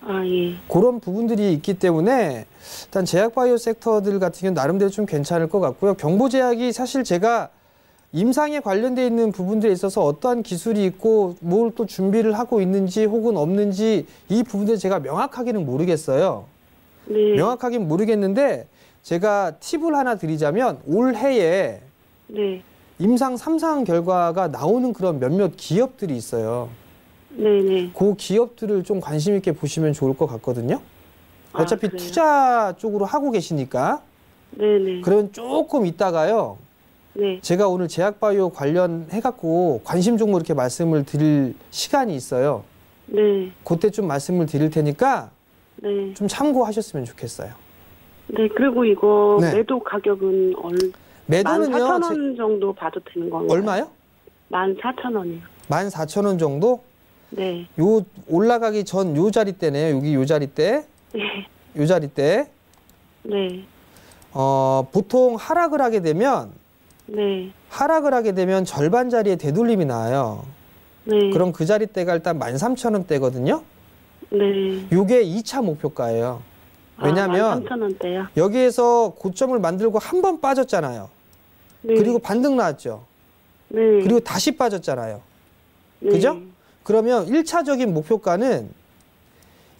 아, 예.
그런 부분들이 있기 때문에 일단 제약바이오 섹터들 같은 경우는 나름대로 좀 괜찮을 것 같고요. 경보제약이 사실 제가 임상에 관련돼 있는 부분들에 있어서 어떠한 기술이 있고 뭘 또 준비를 하고 있는지 혹은 없는지 이 부분들 제가 명확하게는 모르겠어요.
네.
명확하긴 모르겠는데 제가 팁을 하나 드리자면 올해에
네.
임상 3상 결과가 나오는 그런 몇몇 기업들이 있어요.
네네.
그 기업들을 좀 관심 있게 보시면 좋을 것 같거든요.
아,
어차피
그래요?
투자 쪽으로 하고 계시니까
네네.
그러면 조금 있다가요.
네.
제가 오늘 제약바이오 관련해갖고 관심 종목 이렇게 말씀을 드릴 시간이 있어요.
네.
그때 좀 말씀을 드릴 테니까
네.
좀 참고하셨으면 좋겠어요.
네. 그리고 이거
네.
매도 가격은
매도는요.
14,000원 정도 봐도 되는 건가요?
얼마요?
14,000원이요.
14,000원 정도?
네.
요 올라가기 전 요 자리 때네요. 여기 요 자리 때.
네.
요 자리 때.
네.
보통 하락을 하게 되면 절반 자리에 되돌림이 나와요.
네.
그럼 그 자리 때가 일단 13,000원대거든요.
네.
요게 2차 목표가예요. 왜냐면
13,000원대요.
여기에서 고점을 만들고 한 번 빠졌잖아요.
네.
그리고 반등 나왔죠.
네.
그리고 다시 빠졌잖아요.
네.
그죠? 그러면 1차적인 목표가는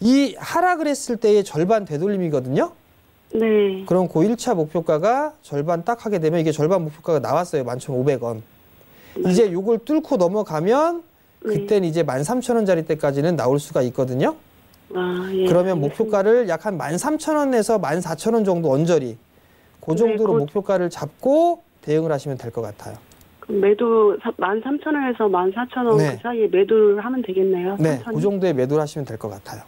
이 하락을 했을 때의 절반 되돌림이거든요.
네.
그럼 그 1차 목표가가 절반 딱 하게 되면 이게 절반 목표가가 나왔어요. 11,500원. 이제 요걸 뚫고 넘어가면 그때는 이제 13,000원짜리 때까지는 나올 수가 있거든요.
아, 예.
그러면
알겠습니다.
목표가를 약 한 13,000원에서 14,000원 정도 언저리 그 정도로
그-
목표가를 잡고 대응을 하시면 될 것 같아요.
그럼 매도 13,000원에서 14,000원
네.
그 사이에 매도를 하면 되겠네요.
네,
천천히.
그 정도에 매도를 하시면 될 것 같아요.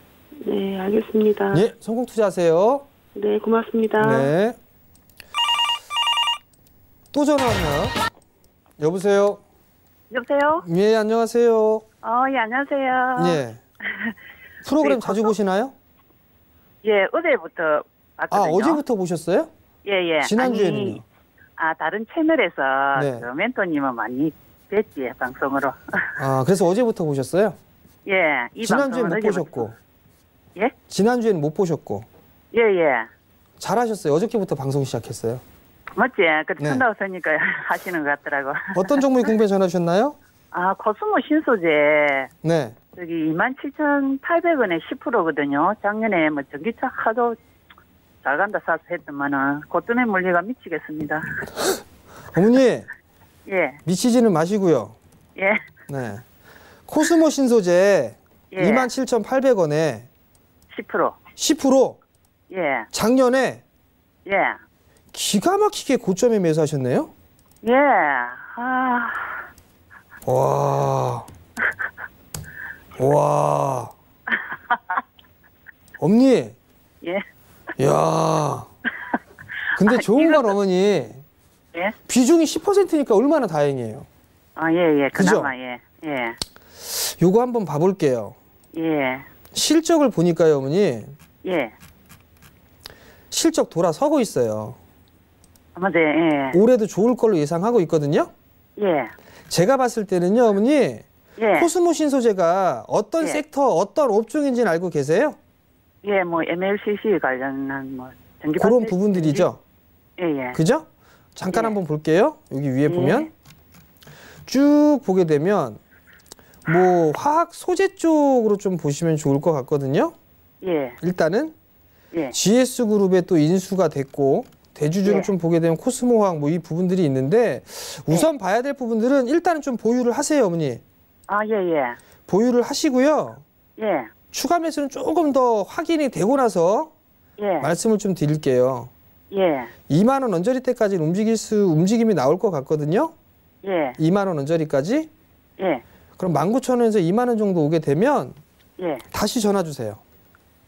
네, 알겠습니다.
예, 성공 투자하세요.
네, 고맙습니다.
네. 또 전화 왔나요? 여보세요?
여보세요?
예, 안녕하세요.
예, 안녕하세요.
예. 프로그램
네,
자주 보시나요?
예, 어제부터
아,
봤거든요.
어제부터 보셨어요?
예.
지난주에는요?
다른 채널에서
네.
그 멘토님은 많이 뵀지, 방송으로.
아, 그래서 어제부터 보셨어요?
예, 이
지난주에
방송은
못
어제부터.
보셨고.
예?
지난주에는 못 보셨고.
예, 예.
잘하셨어요. 어저께부터 방송 시작했어요.
맞지? 그
네.
쓴다고 쓰니까 하시는 것 같더라고.
어떤 종목이 궁금해 전화 주셨나요?
아, 코스모 신소재.
네.
저기 27,800원에 10%거든요. 작년에 뭐 전기차 하도 잘 간다 사서 했더만은 고점의 물리가 미치겠습니다.
어머니,
예,
미치지는 마시고요.
예,
네. 코스모 신소재
예.
27,800원에
10%.
10%
예,
작년에
예,
기가 막히게 고점에 매수하셨네요?
예. 아,
와. 와. 어머니,
예,
야. 근데 좋은 건 어머니,
예.
비중이 10%니까 얼마나 다행이에요.
아, 예, 예.
그죠?
그나마 예, 예,
요거 한번 봐볼게요.
예,
실적을 보니까요, 어머니.
예.
실적 돌아서고 있어요.
맞아요. 예,
올해도 좋을 걸로 예상하고 있거든요.
예,
제가 봤을 때는요, 어머니,
예.
코스모 신소재가 어떤
예.
섹터, 어떤 업종인지는 알고 계세요?
예, 뭐 MLCC 관련한 뭐 전기
그런
배터리-
부분들이죠.
예, 예.
그죠? 잠깐
예.
한번 볼게요. 여기 위에
예.
보면 쭉 보게 되면 뭐 화학 소재 쪽으로 좀 보시면 좋을 것 같거든요.
예,
일단은
예,
GS그룹에 또 인수가 됐고 대주주를
예.
좀 보게 되면 코스모화학 뭐 이 부분들이 있는데 우선 봐야 될 부분들은 일단은 좀 보유를 하세요, 어머니.
아, 예, 예,
보유를 하시고요.
예,
추가 매수는 조금 더 확인이 되고 나서
예,
말씀을 좀 드릴게요.
예,
2만 원 언저리 때까지는 움직임이 나올 것 같거든요.
예,
2만 원 언저리까지.
예,
그럼 19,000원에서 2만 원 정도 오게 되면
예.
다시 전화 주세요.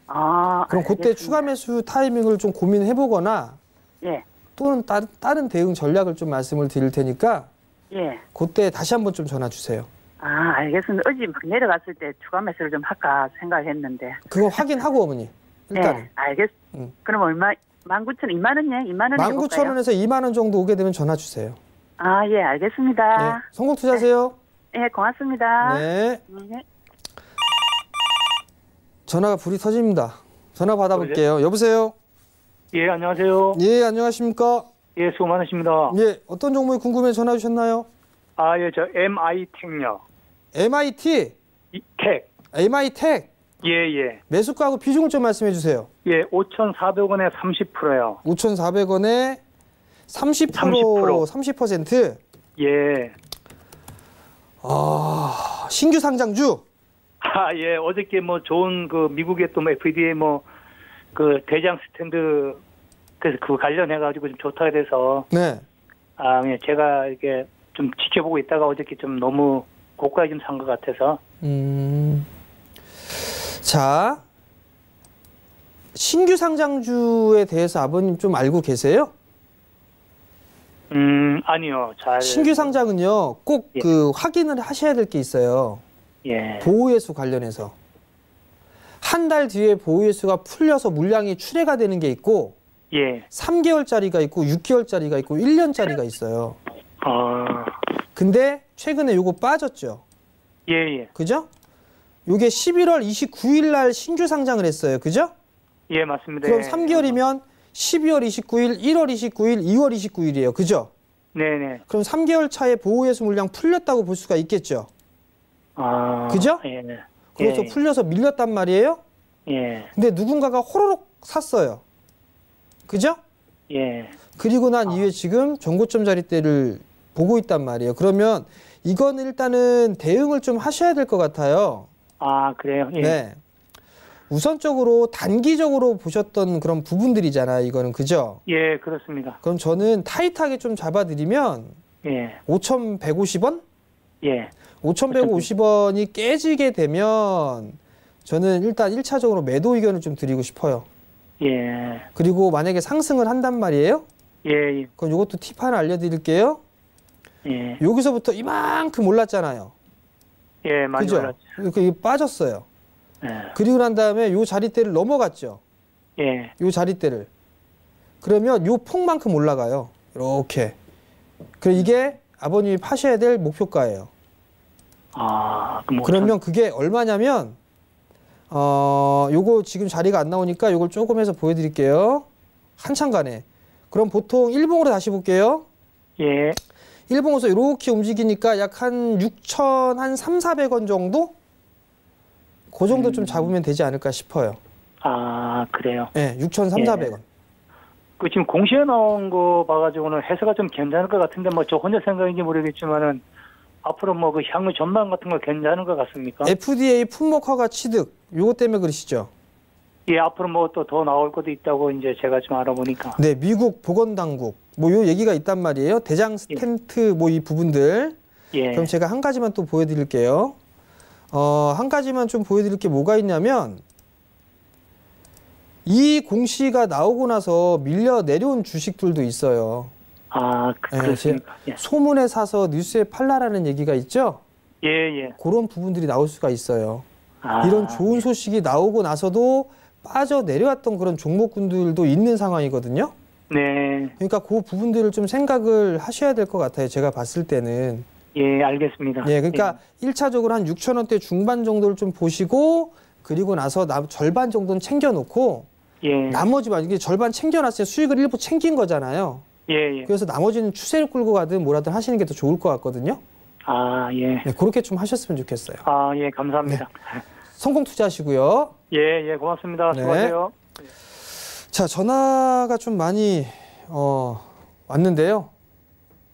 아,
그럼 그때
알겠습니다.
추가 매수 타이밍을 좀 고민해 보거나
예,
또는 다른 대응 전략을 좀 말씀을 드릴 테니까
예.
그때 다시 한번 좀 전화 주세요.
아, 알겠습니다. 어제 막 내려갔을 때 추가 매수를 좀 할까 생각했는데.
그거 확인하고 어머니. 일단은.
네, 알겠습니다. 그럼 얼마? 19,000원, 2만 원이요? 2만 원 해볼까요?
19,000원에서 2만 원 정도 오게 되면 전화 주세요.
아, 예,
네.
알겠습니다.
성공 투자하세요.
예, 고맙습니다.
네.
네.
전화가 불이 터집니다. 전화 받아볼게요. 여보세요?
예, 안녕하세요.
예, 안녕하십니까?
예, 수고 많으십니다.
예, 어떤 종목이 궁금해 전화 주셨나요?
아, 예, 저 MI텍요.
MIT,
텍.
MI텍.
예, 예.
매수가하고 비중을 좀 말씀해 주세요.
예, 5,400원에 30%요.
5,400원에 30%, 30%.
예.
아, 신규 상장주.
아, 예, 어저께 뭐 좋은 그 미국의 또 FDA 뭐 그 대장 스탠드 그래서 그 관련해가지고 좀 좋다 그래서
네.
아, 예, 제가 이렇게 좀 지켜보고 있다가 어저께 좀 너무 고가에 좀 산 것 같아서
자, 신규 상장주에 대해서 아버님 좀 알고 계세요?
아니요. 잘
신규 상장은요, 꼭
예.
그 확인을 하셔야 될 게 있어요.
예.
보호예수 관련해서. 한 달 뒤에 보호예수가 풀려서 물량이 출회가 되는 게 있고,
예.
3개월짜리가 있고, 6개월짜리가 있고, 1년짜리가 있어요.
아.
근데 최근에 요거 빠졌죠.
예, 예.
그죠? 요게 11월 29일 날 신규 상장을 했어요. 그죠?
예, 맞습니다.
그럼 3개월이면 12월 29일, 1월 29일, 2월 29일이에요. 그죠?
네네.
그럼 3개월 차에 보호예수 물량 풀렸다고 볼 수가 있겠죠.
아.
그죠?
예.
그래서
예.
풀려서 밀렸단 말이에요.
예.
근데 누군가가 호로록 샀어요. 그죠?
예.
그리고 난 이후에 지금 전고점 자리대를 보고 있단 말이에요. 그러면 이건 일단은 대응을 좀 하셔야 될 것 같아요.
아, 그래요? 예.
네. 우선적으로 단기적으로 보셨던 그런 부분들이잖아요. 이거는 그죠?
예, 그렇습니다.
그럼 저는 타이트하게 좀 잡아드리면
예.
5,150원?
예.
5,150원이 깨지게 되면 저는 일단 1차적으로 매도 의견을 좀 드리고 싶어요.
예.
그리고 만약에 상승을 한단 말이에요?
예.
그럼 이것도 팁 하나 알려드릴게요.
예.
여기서부터 이만큼 올랐잖아요.
예, 많이
그죠?
올랐죠.
이게 빠졌어요.
예.
그리고 난 다음에 요 자리대를 넘어갔죠.
예.
요 자리대를. 그러면 요 폭만큼 올라가요. 이렇게. 그럼 이게 아버님이 파셔야 될 목표가예요.
아, 그럼
그러면 그게 얼마냐면 요거 지금 자리가 안 나오니까 요걸 조금 해서 보여드릴게요. 한참 가네. 그럼 보통 일봉으로 다시 볼게요.
예.
일봉에서 이렇게 움직이니까 약 한 6천 한 3,400원 정도? 그 정도 좀 잡으면 되지 않을까 싶어요.
아, 그래요.
네, 6,300원.
그 지금 공시에 나온 거 봐가지고는 해서가 좀 괜찮을 것 같은데 뭐 저 혼자 생각인지 모르겠지만은 앞으로 뭐 그 향후 전망 같은 거 괜찮은 것 같습니까?
FDA 품목 허가 취득 요거 때문에 그러시죠?
예, 앞으로 뭐 또 더 나올 것도 있다고 이제 제가 좀 알아보니까.
네, 미국 보건당국 뭐 요 얘기가 있단 말이에요. 대장 스텐트 뭐 이 부분들.
예.
그럼 제가 한 가지만 또 보여드릴게요. 한 가지만 좀 보여드릴 게 뭐가 있냐면 이 공시가 나오고 나서 밀려 내려온 주식들도 있어요.
아, 그렇습니까? 예.
소문에 사서 뉴스에 팔라라는 얘기가 있죠.
예, 예.
그런 부분들이 나올 수가 있어요.
아,
이런 좋은 소식이 나오고 나서도 빠져 내려왔던 그런 종목군들도 있는 상황이거든요.
네.
그러니까 그 부분들을 좀 생각을 하셔야 될 것 같아요. 제가 봤을 때는.
예, 알겠습니다.
예, 그러니까 1차적으로 한 6,000원대 중반 정도를 좀 보시고 그리고 나서 절반 정도는 챙겨놓고
예.
나머지만 이게 절반 챙겨놨으면 수익을 일부 챙긴 거잖아요.
예, 예.
그래서 나머지는 추세를 끌고 가든 뭐라든 하시는 게 더 좋을 것 같거든요.
아, 예.
네, 그렇게 좀 하셨으면 좋겠어요.
아, 예, 감사합니다.
성공 투자하시고요.
예, 예, 고맙습니다.
네.
수고하세요.
자, 전화가 좀 많이 왔는데요.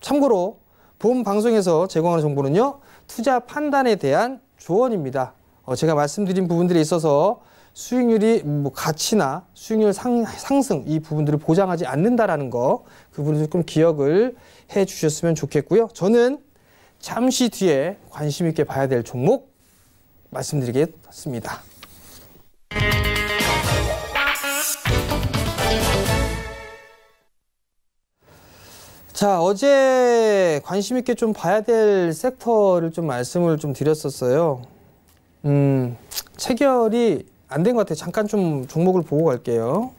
참고로 본 방송에서 제공하는 정보는요. 투자 판단에 대한 조언입니다. 제가 말씀드린 부분들에 있어서 수익률이 뭐 가치나 수익률 상승 이 부분들을 보장하지 않는다라는 거 그 부분을 좀 기억을 해 주셨으면 좋겠고요. 저는 잠시 뒤에 관심 있게 봐야 될 종목 말씀드리겠습니다. 자, 어제 관심 있게 좀 봐야 될 섹터를 좀 말씀을 좀 드렸었어요. 체결이 안 된 것 같아요. 잠깐 좀 종목을 보고 갈게요.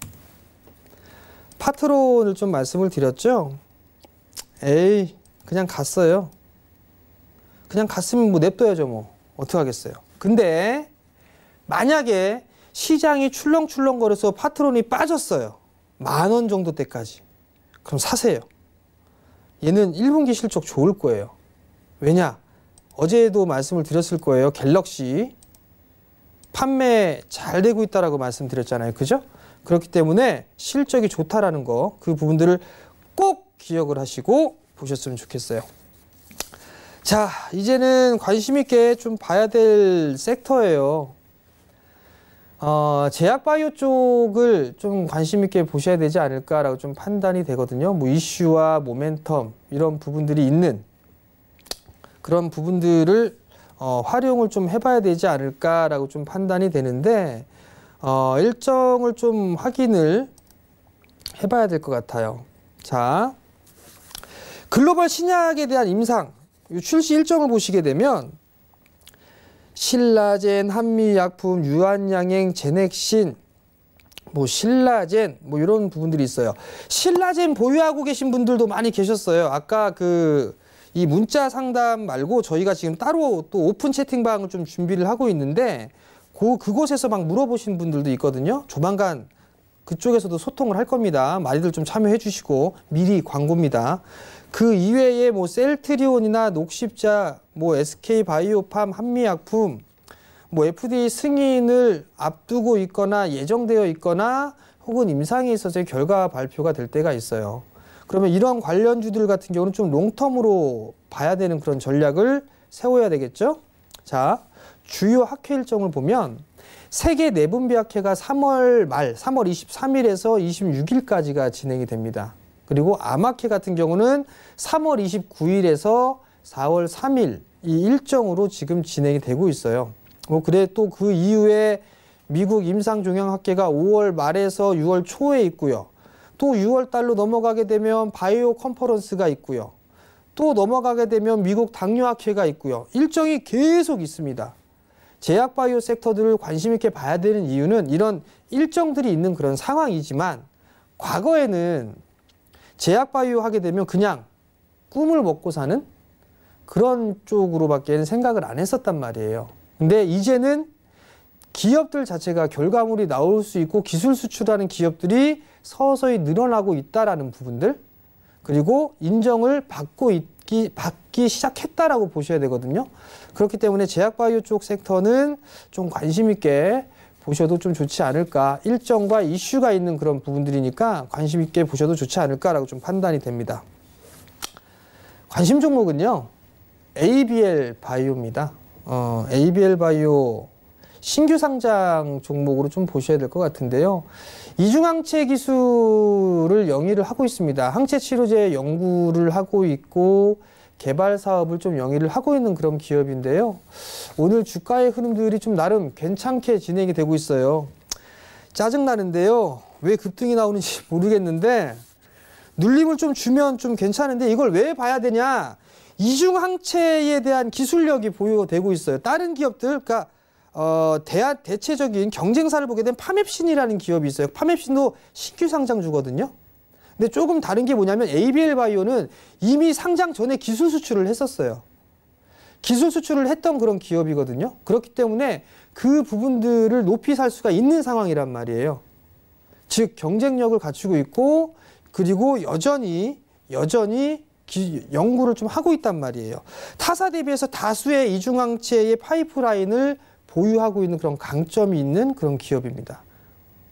파트론을 좀 말씀을 드렸죠. 에이, 그냥 갔어요. 그냥 갔으면 뭐 냅둬야죠, 뭐. 어떡하겠어요. 근데 만약에 시장이 출렁출렁거려서 파트론이 빠졌어요. 10,000원 정도 때까지. 그럼 사세요. 얘는 1분기 실적 좋을 거예요. 왜냐? 어제도 말씀을 드렸을 거예요. 갤럭시 판매 잘 되고 있다라고 말씀드렸잖아요. 그죠? 그렇기 때문에 실적이 좋다라는 거, 그 부분들을 꼭 기억을 하시고 보셨으면 좋겠어요. 자, 이제는 관심 있게 좀 봐야 될 섹터예요. 제약바이오 쪽을 좀 관심 있게 보셔야 되지 않을까라고 좀 판단이 되거든요. 뭐 이슈와 모멘텀 이런 부분들이 있는 그런 부분들을 활용을 좀 해봐야 되지 않을까라고 좀 판단이 되는데 일정을 좀 확인을 해봐야 될 것 같아요. 자, 글로벌 신약에 대한 임상 출시 일정을 보시게 되면 신라젠, 한미약품, 유한양행, 제넥신, 뭐 신라젠 뭐 이런 부분들이 있어요. 신라젠 보유하고 계신 분들도 많이 계셨어요. 아까 이 문자 상담 말고 저희가 지금 따로 또 오픈 채팅방을 좀 준비를 하고 있는데 그곳에서 막 물어보신 분들도 있거든요. 조만간 그쪽에서도 소통을 할 겁니다. 많이들 좀 참여해 주시고 미리 광고입니다. 그 이외에 뭐 셀트리온이나 녹십자, 뭐 SK바이오팜, 한미약품, 뭐 FDA 승인을 앞두고 있거나 예정되어 있거나 혹은 임상에 있어서의 결과 발표가 될 때가 있어요. 그러면 이런 관련주들 같은 경우는 좀 롱텀으로 봐야 되는 그런 전략을 세워야 되겠죠. 자, 주요 학회 일정을 보면 세계 내분비학회가 3월 말 3월 23일에서 26일까지가 진행이 됩니다. 그리고 암학회 같은 경우는 3월 29일에서 4월 3일 이 일정으로 지금 진행이 되고 있어요. 그래 또 그 이후에 미국 임상종양학회가 5월 말에서 6월 초에 있고요. 또 6월 달로 넘어가게 되면 바이오 컨퍼런스가 있고요. 또 넘어가게 되면 미국 당뇨학회가 있고요. 일정이 계속 있습니다. 제약바이오 섹터들을 관심 있게 봐야 되는 이유는 이런 일정들이 있는 그런 상황이지만 과거에는 제약바이오 하게 되면 그냥 꿈을 먹고 사는 그런 쪽으로밖에 생각을 안 했었단 말이에요. 근데 이제는 기업들 자체가 결과물이 나올 수 있고 기술 수출하는 기업들이 서서히 늘어나고 있다라는 부분들, 그리고 인정을 받기 시작했다라고 보셔야 되거든요. 그렇기 때문에 제약바이오 쪽 섹터는 좀 관심 있게 보셔도 좀 좋지 않을까. 일정과 이슈가 있는 그런 부분들이니까 관심 있게 보셔도 좋지 않을까라고 좀 판단이 됩니다. 관심 종목은요, ABL 바이오입니다. ABL 바이오 신규 상장 종목으로 좀 보셔야 될 것 같은데요. 이중항체 기술을 영위를 하고 있습니다. 항체 치료제 연구를 하고 있고 개발 사업을 좀 영위를 하고 있는 그런 기업인데요. 오늘 주가의 흐름들이 좀 나름 괜찮게 진행이 되고 있어요. 짜증나는데요. 왜 급등이 나오는지 모르겠는데 눌림을 좀 주면 좀 괜찮은데 이걸 왜 봐야 되냐. 이중항체에 대한 기술력이 보유되고 있어요. 다른 기업들, 그러니까 대체적인 경쟁사를 보게 된 파맵신이라는 기업이 있어요. 파맵신도 신규 상장주거든요. 근데 조금 다른 게 뭐냐면 ABL 바이오는 이미 상장 전에 기술 수출을 했었어요. 기술 수출을 했던 그런 기업이거든요. 그렇기 때문에 그 부분들을 높이 살 수가 있는 상황이란 말이에요. 즉 경쟁력을 갖추고 있고 그리고 여전히 연구를 좀 하고 있단 말이에요. 타사 대비해서 다수의 이중항체의 파이프라인을 보유하고 있는 그런 강점이 있는 그런 기업입니다.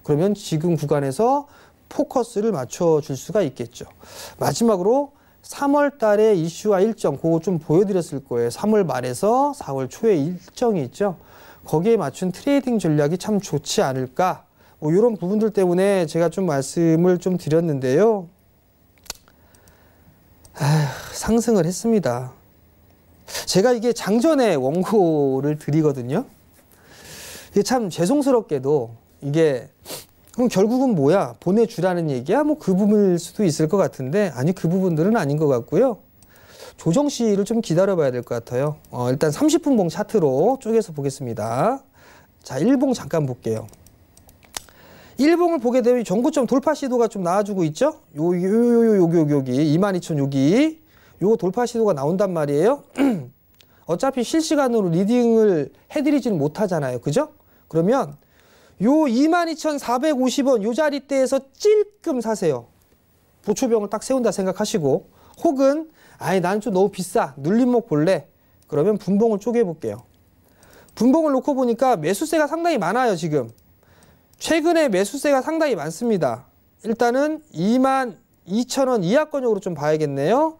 그러면 지금 구간에서 포커스를 맞춰줄 수가 있겠죠. 마지막으로 3월 달에 이슈와 일정, 그거 좀 보여드렸을 거예요. 3월 말에서 4월 초에 일정이 있죠. 거기에 맞춘 트레이딩 전략이 참 좋지 않을까. 뭐 이런 부분들 때문에 제가 좀 말씀을 좀 드렸는데요. 상승을 했습니다. 제가 이게 장전에 원고를 드리거든요. 이게 참 죄송스럽게도 이게 그럼 결국은 뭐야? 보내주라는 얘기야? 뭐 그 부분일 수도 있을 것 같은데 아니 그 부분들은 아닌 것 같고요. 조정 시를 좀 기다려봐야 될 것 같아요. 일단 30분봉 차트로 쪼개서 보겠습니다. 자, 1봉 잠깐 볼게요. 1봉을 보게 되면 전고점 돌파 시도가 좀 나와주고 있죠? 여기 22,000 여기 요 돌파 시도가 나온단 말이에요. 어차피 실시간으로 리딩을 해드리지는 못하잖아요. 그죠? 그러면 요 22,450원 요 자리대에서 찔끔 사세요. 보초병을 딱 세운다 생각하시고, 혹은 아예 난 좀 너무 비싸 눌림목 볼래? 그러면 분봉을 쪼개 볼게요. 분봉을 놓고 보니까 매수세가 상당히 많아요. 지금 최근에 매수세가 상당히 많습니다. 일단은 22,000원 이하권역으로 좀 봐야겠네요.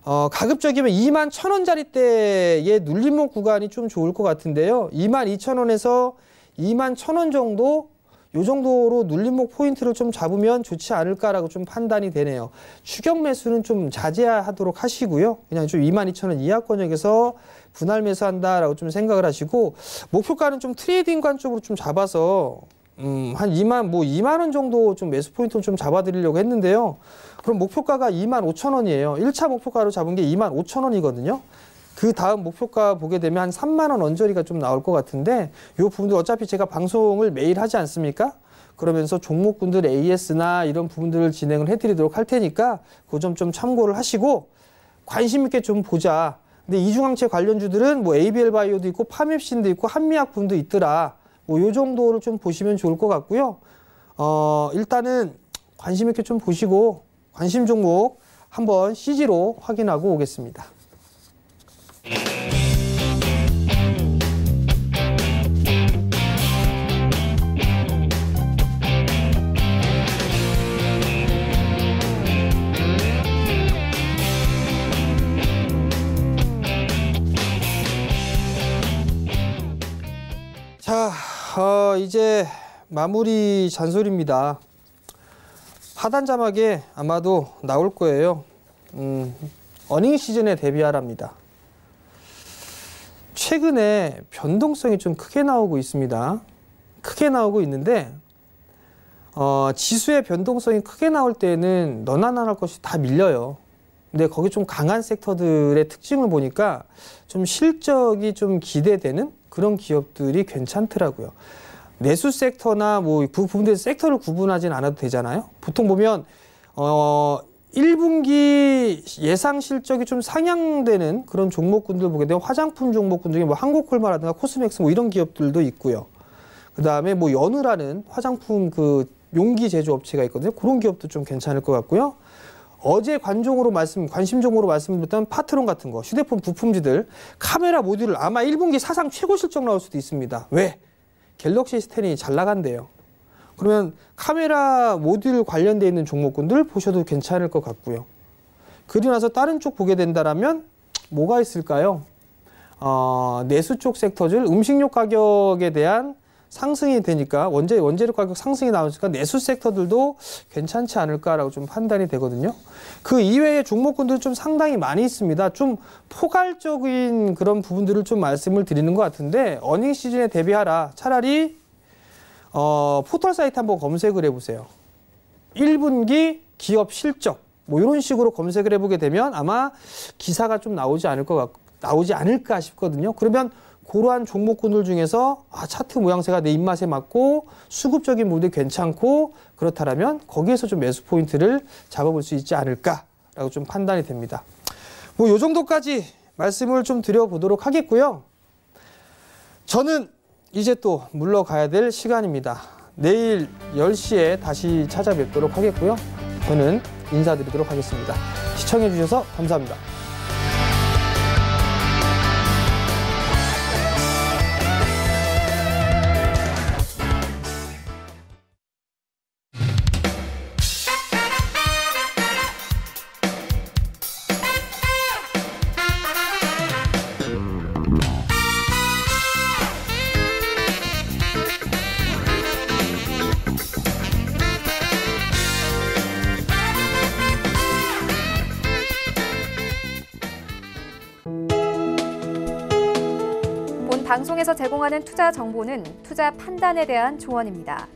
가급적이면 21,000원짜리대의 눌림목 구간이 좀 좋을 것 같은데요. 22,000원에서 21,000원 정도, 요 정도로 눌림목 포인트를 좀 잡으면 좋지 않을까라고 좀 판단이 되네요. 추격 매수는 좀 자제하도록 하시고요. 그냥 좀 22,000원 이하권역에서 분할 매수한다라고 좀 생각을 하시고, 목표가는 좀 트레이딩관 쪽으로 좀 잡아서 한 2만 원 정도 좀 매수 포인트를 좀 잡아드리려고 했는데요. 그럼 목표가가 25,000원이에요. 1차 목표가로 잡은 게 25,000원이거든요. 그 다음 목표가 보게 되면 한 3만 원 언저리가 좀 나올 것 같은데, 이 부분도 어차피 제가 방송을 매일 하지 않습니까? 그러면서 종목군들 AS나 이런 부분들을 진행을 해드리도록 할 테니까 그 점 좀 참고를 하시고 관심 있게 좀 보자. 근데 이중항체 관련주들은 뭐 ABL 바이오도 있고 파맵신도 있고 한미약품도 있더라. 뭐 요 정도를 좀 보시면 좋을 것 같고요. 일단은 관심 있게 좀 보시고 관심 종목 한번 CG로 확인하고 오겠습니다. 자, 이제 마무리 잔소리입니다. 하단 자막에 아마도 나올 거예요. 어닝 시즌에 대비하랍니다. 최근에 변동성이 좀 크게 나오고 있습니다. 크게 나오고 있는데 지수의 변동성이 크게 나올 때는 너나 나나 할 것이 다 밀려요. 근데 거기 좀 강한 섹터들의 특징을 보니까 좀 실적이 좀 기대되는 그런 기업들이 괜찮더라고요. 내수 섹터나 뭐 그 부분들 섹터를 구분하진 않아도 되잖아요. 보통 보면 1분기 예상 실적이 좀 상향되는 그런 종목군들 보게 되면 화장품 종목군 중에 뭐 한국콜마라든가 코스맥스 뭐 이런 기업들도 있고요. 그다음에 뭐 연우라는 화장품 그 용기 제조업체가 있거든요. 그런 기업도 좀 괜찮을 것 같고요. 어제 관심 종목으로 말씀드렸던 파트론 같은 거, 휴대폰 부품지들, 카메라 모듈을 아마 1분기 사상 최고 실적 나올 수도 있습니다. 왜? 갤럭시 S10이 잘 나간대요. 그러면 카메라 모듈 관련돼 있는 종목군들 보셔도 괜찮을 것 같고요. 그리고 나서 다른 쪽 보게 된다라면 뭐가 있을까요? 내수 쪽 섹터들, 음식료 가격에 대한 상승이 되니까 원재료 가격 상승이 나오니까 내수 섹터들도 괜찮지 않을까라고 좀 판단이 되거든요. 그 이외의 종목군들 좀 상당히 많이 있습니다. 좀 포괄적인 그런 부분들을 좀 말씀을 드리는 것 같은데 어닝 시즌에 대비하라. 차라리 포털 사이트 한번 검색을 해보세요. 1분기 기업 실적 뭐 이런 식으로 검색을 해보게 되면 아마 기사가 좀 나오지 않을까 싶거든요. 그러면 그러한 종목군들 중에서 차트 모양새가 내 입맛에 맞고 수급적인 부분도 괜찮고 그렇다면 거기에서 좀 매수 포인트를 잡아볼 수 있지 않을까라고 좀 판단이 됩니다. 뭐 요 정도까지 말씀을 좀 드려보도록 하겠고요. 저는 이제 또 물러가야 될 시간입니다. 내일 10시에 다시 찾아뵙도록 하겠고요. 저는 인사드리도록 하겠습니다. 시청해 주셔서 감사합니다.
방송에서 제공하는 투자 정보는 투자 판단에 대한 조언입니다.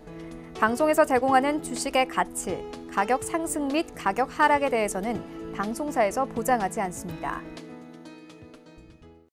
방송에서 제공하는 주식의 가치, 가격 상승 및 가격 하락에 대해서는 방송사에서 보장하지 않습니다.